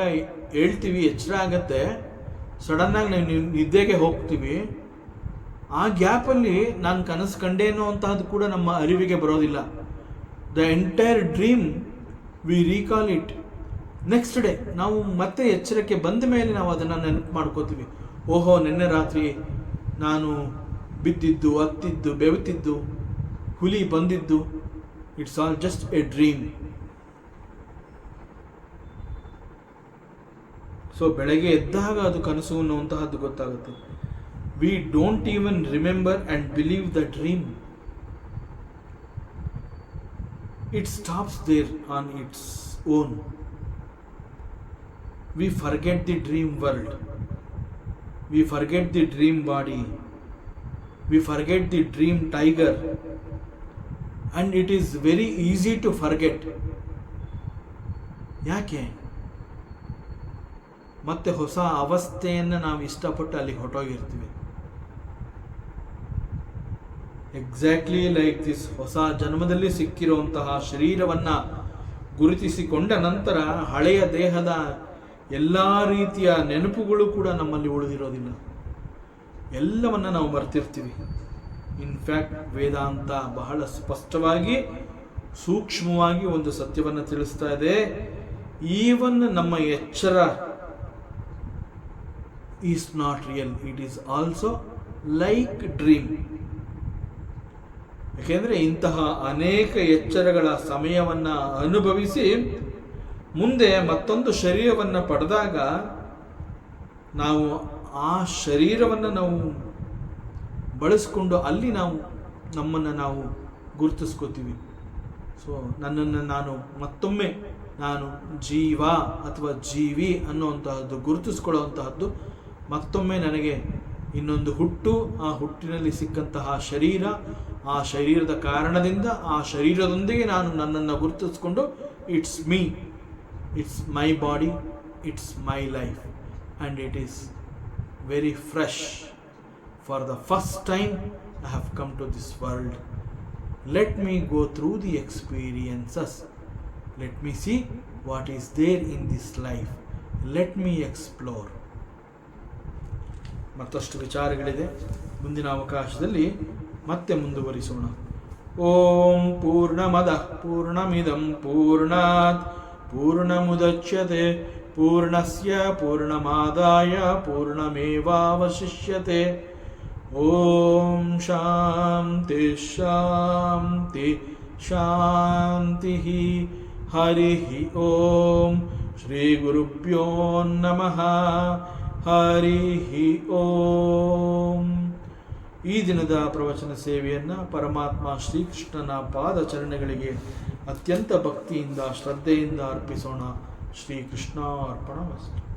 ಹೇಳ್ತೀವಿ, ಎಚ್ಚರ ಆಗತ್ತೆ, ಸಡನ್ನಾಗಿ ನಾವು ನಿದ್ದೆಗೆ ಹೋಗ್ತೀವಿ. ಆ ಗ್ಯಾಪಲ್ಲಿ ನಾನು ಕನಸು ಕಂಡೆ ಅನ್ನುವಂತಹದ್ದು ಕೂಡ ನಮ್ಮ ಅರಿವಿಗೆ ಬರೋದಿಲ್ಲ. The entire dream we recall it next day. ನಾವು ಮತ್ತೆ ಎಚ್ಚರಕ್ಕೆ ಬಂದ ಮೇಲೆ ನಾವು ಅದನ್ನು ನೆನಪು ಮಾಡ್ಕೋತೀವಿ. ಓಹೋ, ನಿನ್ನೆ ರಾತ್ರಿ ನಾನು ಬಿದ್ದಿದ್ದು, ಹತ್ತಿದ್ದು, ಬೆವುತಿದ್ದು, ಹುಲಿ ಬಂದಿದ್ದು, it's all just a dream. So ಬೆಳಗ್ಗೆ ಎದ್ದಾಗ ಅದು ಕನಸು ಅನ್ನುವಂತಹದ್ದು ಗೊತ್ತಾಗುತ್ತೆ. We don't even remember and believe the dream. It stops there on its own. We forget the dream world. We forget the dream body. We forget the dream tiger. And it is very easy to forget. ಯಾಕೆ? ಮತ್ತೆ ಹೊಸ ಅವಸ್ಥೆಯನ್ನು ನಾವು ಇಷ್ಟಪಟ್ಟು ಅಲ್ಲಿಗೆ ಹೊರಟೋಗಿರ್ತೀವಿ. Exactly like this. ಹೊಸ ಜನ್ಮದಲ್ಲಿ ಸಿಕ್ಕಿರುವಂತಹ ಶರೀರವನ್ನು ಗುರುತಿಸಿಕೊಂಡ ನಂತರ ಹಳೆಯ ದೇಹದ ಎಲ್ಲ ರೀತಿಯ ನೆನಪುಗಳು ಕೂಡ ನಮ್ಮಲ್ಲಿ ಉಳಿದಿರೋದಿಲ್ಲ. ಎಲ್ಲವನ್ನು ನಾವು ಮರ್ತಿರ್ತೀವಿ. ಇನ್ಫ್ಯಾಕ್ಟ್ ವೇದಾಂತ ಬಹಳ ಸ್ಪಷ್ಟವಾಗಿ, ಸೂಕ್ಷ್ಮವಾಗಿ ಒಂದು ಸತ್ಯವನ್ನು ತಿಳಿಸ್ತಾ ಇದೆ. ಈವನ್ ನಮ್ಮ ಎಚ್ಚರ is not real, it is also like dream. ಯಾಕೆಂದರೆ ಇಂತಹ ಅನೇಕ ಎಚ್ಚರಗಳ ಸಮಯವನ್ನು ಅನುಭವಿಸಿ ಮುಂದೆ ಮತ್ತೊಂದು ಶರೀರವನ್ನು ಪಡೆದಾಗ ನಾವು ಆ ಶರೀರವನ್ನು ನಾವು ಬಳಸ್ಕೊಂಡು ಅಲ್ಲಿ ನಮ್ಮನ್ನು ನಾವು ಗುರುತಿಸ್ಕೋತೀವಿ. ಸೊ ನನ್ನನ್ನು ನಾನು ಮತ್ತೊಮ್ಮೆ ನಾನು ಜೀವ ಅಥವಾ ಜೀವಿ ಅನ್ನುವಂತಹದ್ದು ಗುರುತಿಸ್ಕೊಳ್ಳುವಂತಹದ್ದು ಮತ್ತೊಮ್ಮೆ ನನಗೆ ಇನ್ನೊಂದು ಹುಟ್ಟು, ಆ ಹುಟ್ಟಿನಲ್ಲಿ ಸಿಕ್ಕಂತಹ ಶರೀರ, ಆ ಶರೀರದ ಕಾರಣದಿಂದ ಆ ಶರೀರದೊಂದಿಗೆ ನಾನು ನನ್ನನ್ನು ಗುರುತಿಸ್ಕೊಂಡು it's me, it's my body, it's my life and it is very fresh. For the first time I have come to this world. Let me go through the experiences. Let me see what is there in this life. Let me explore. ಮತ್ತಷ್ಟು ವಿಚಾರಗಳಿದೆ, ಮುಂದಿನ ಅವಕಾಶದಲ್ಲಿ ಮತ್ತೆ ಮುಂದುವರಿಸೋಣ. ಓಂ ಪೂರ್ಣಮದಃ ಪೂರ್ಣಮಿದಂ ಪೂರ್ಣಾತ್ ಪೂರ್ಣಮುದಚ್ಯತೆ ಪೂರ್ಣಸ್ಯ ಪೂರ್ಣಮಾದಾಯ ಪೂರ್ಣಮೇವಾವಶಿಷ್ಯತೆ. ಓಂ ಶಾಂತಿ ಶಾಂತಿ ಶಾಂತಿ. ಹರಿ ಓಂ. ಶ್ರೀ ಗುರುಭ್ಯೋ ನಮಃ. ಹರಿ ಓಂ. ಈ ದಿನದ ಪ್ರವಚನ ಸೇವೆಯನ್ನು ಪರಮಾತ್ಮ ಶ್ರೀಕೃಷ್ಣನ ಪಾದಚರಣೆಗಳಿಗೆ ಅತ್ಯಂತ ಭಕ್ತಿಯಿಂದ ಶ್ರದ್ಧೆಯಿಂದ ಅರ್ಪಿಸೋಣ. ಶ್ರೀಕೃಷ್ಣಾರ್ಪಣಮಸ್ತು.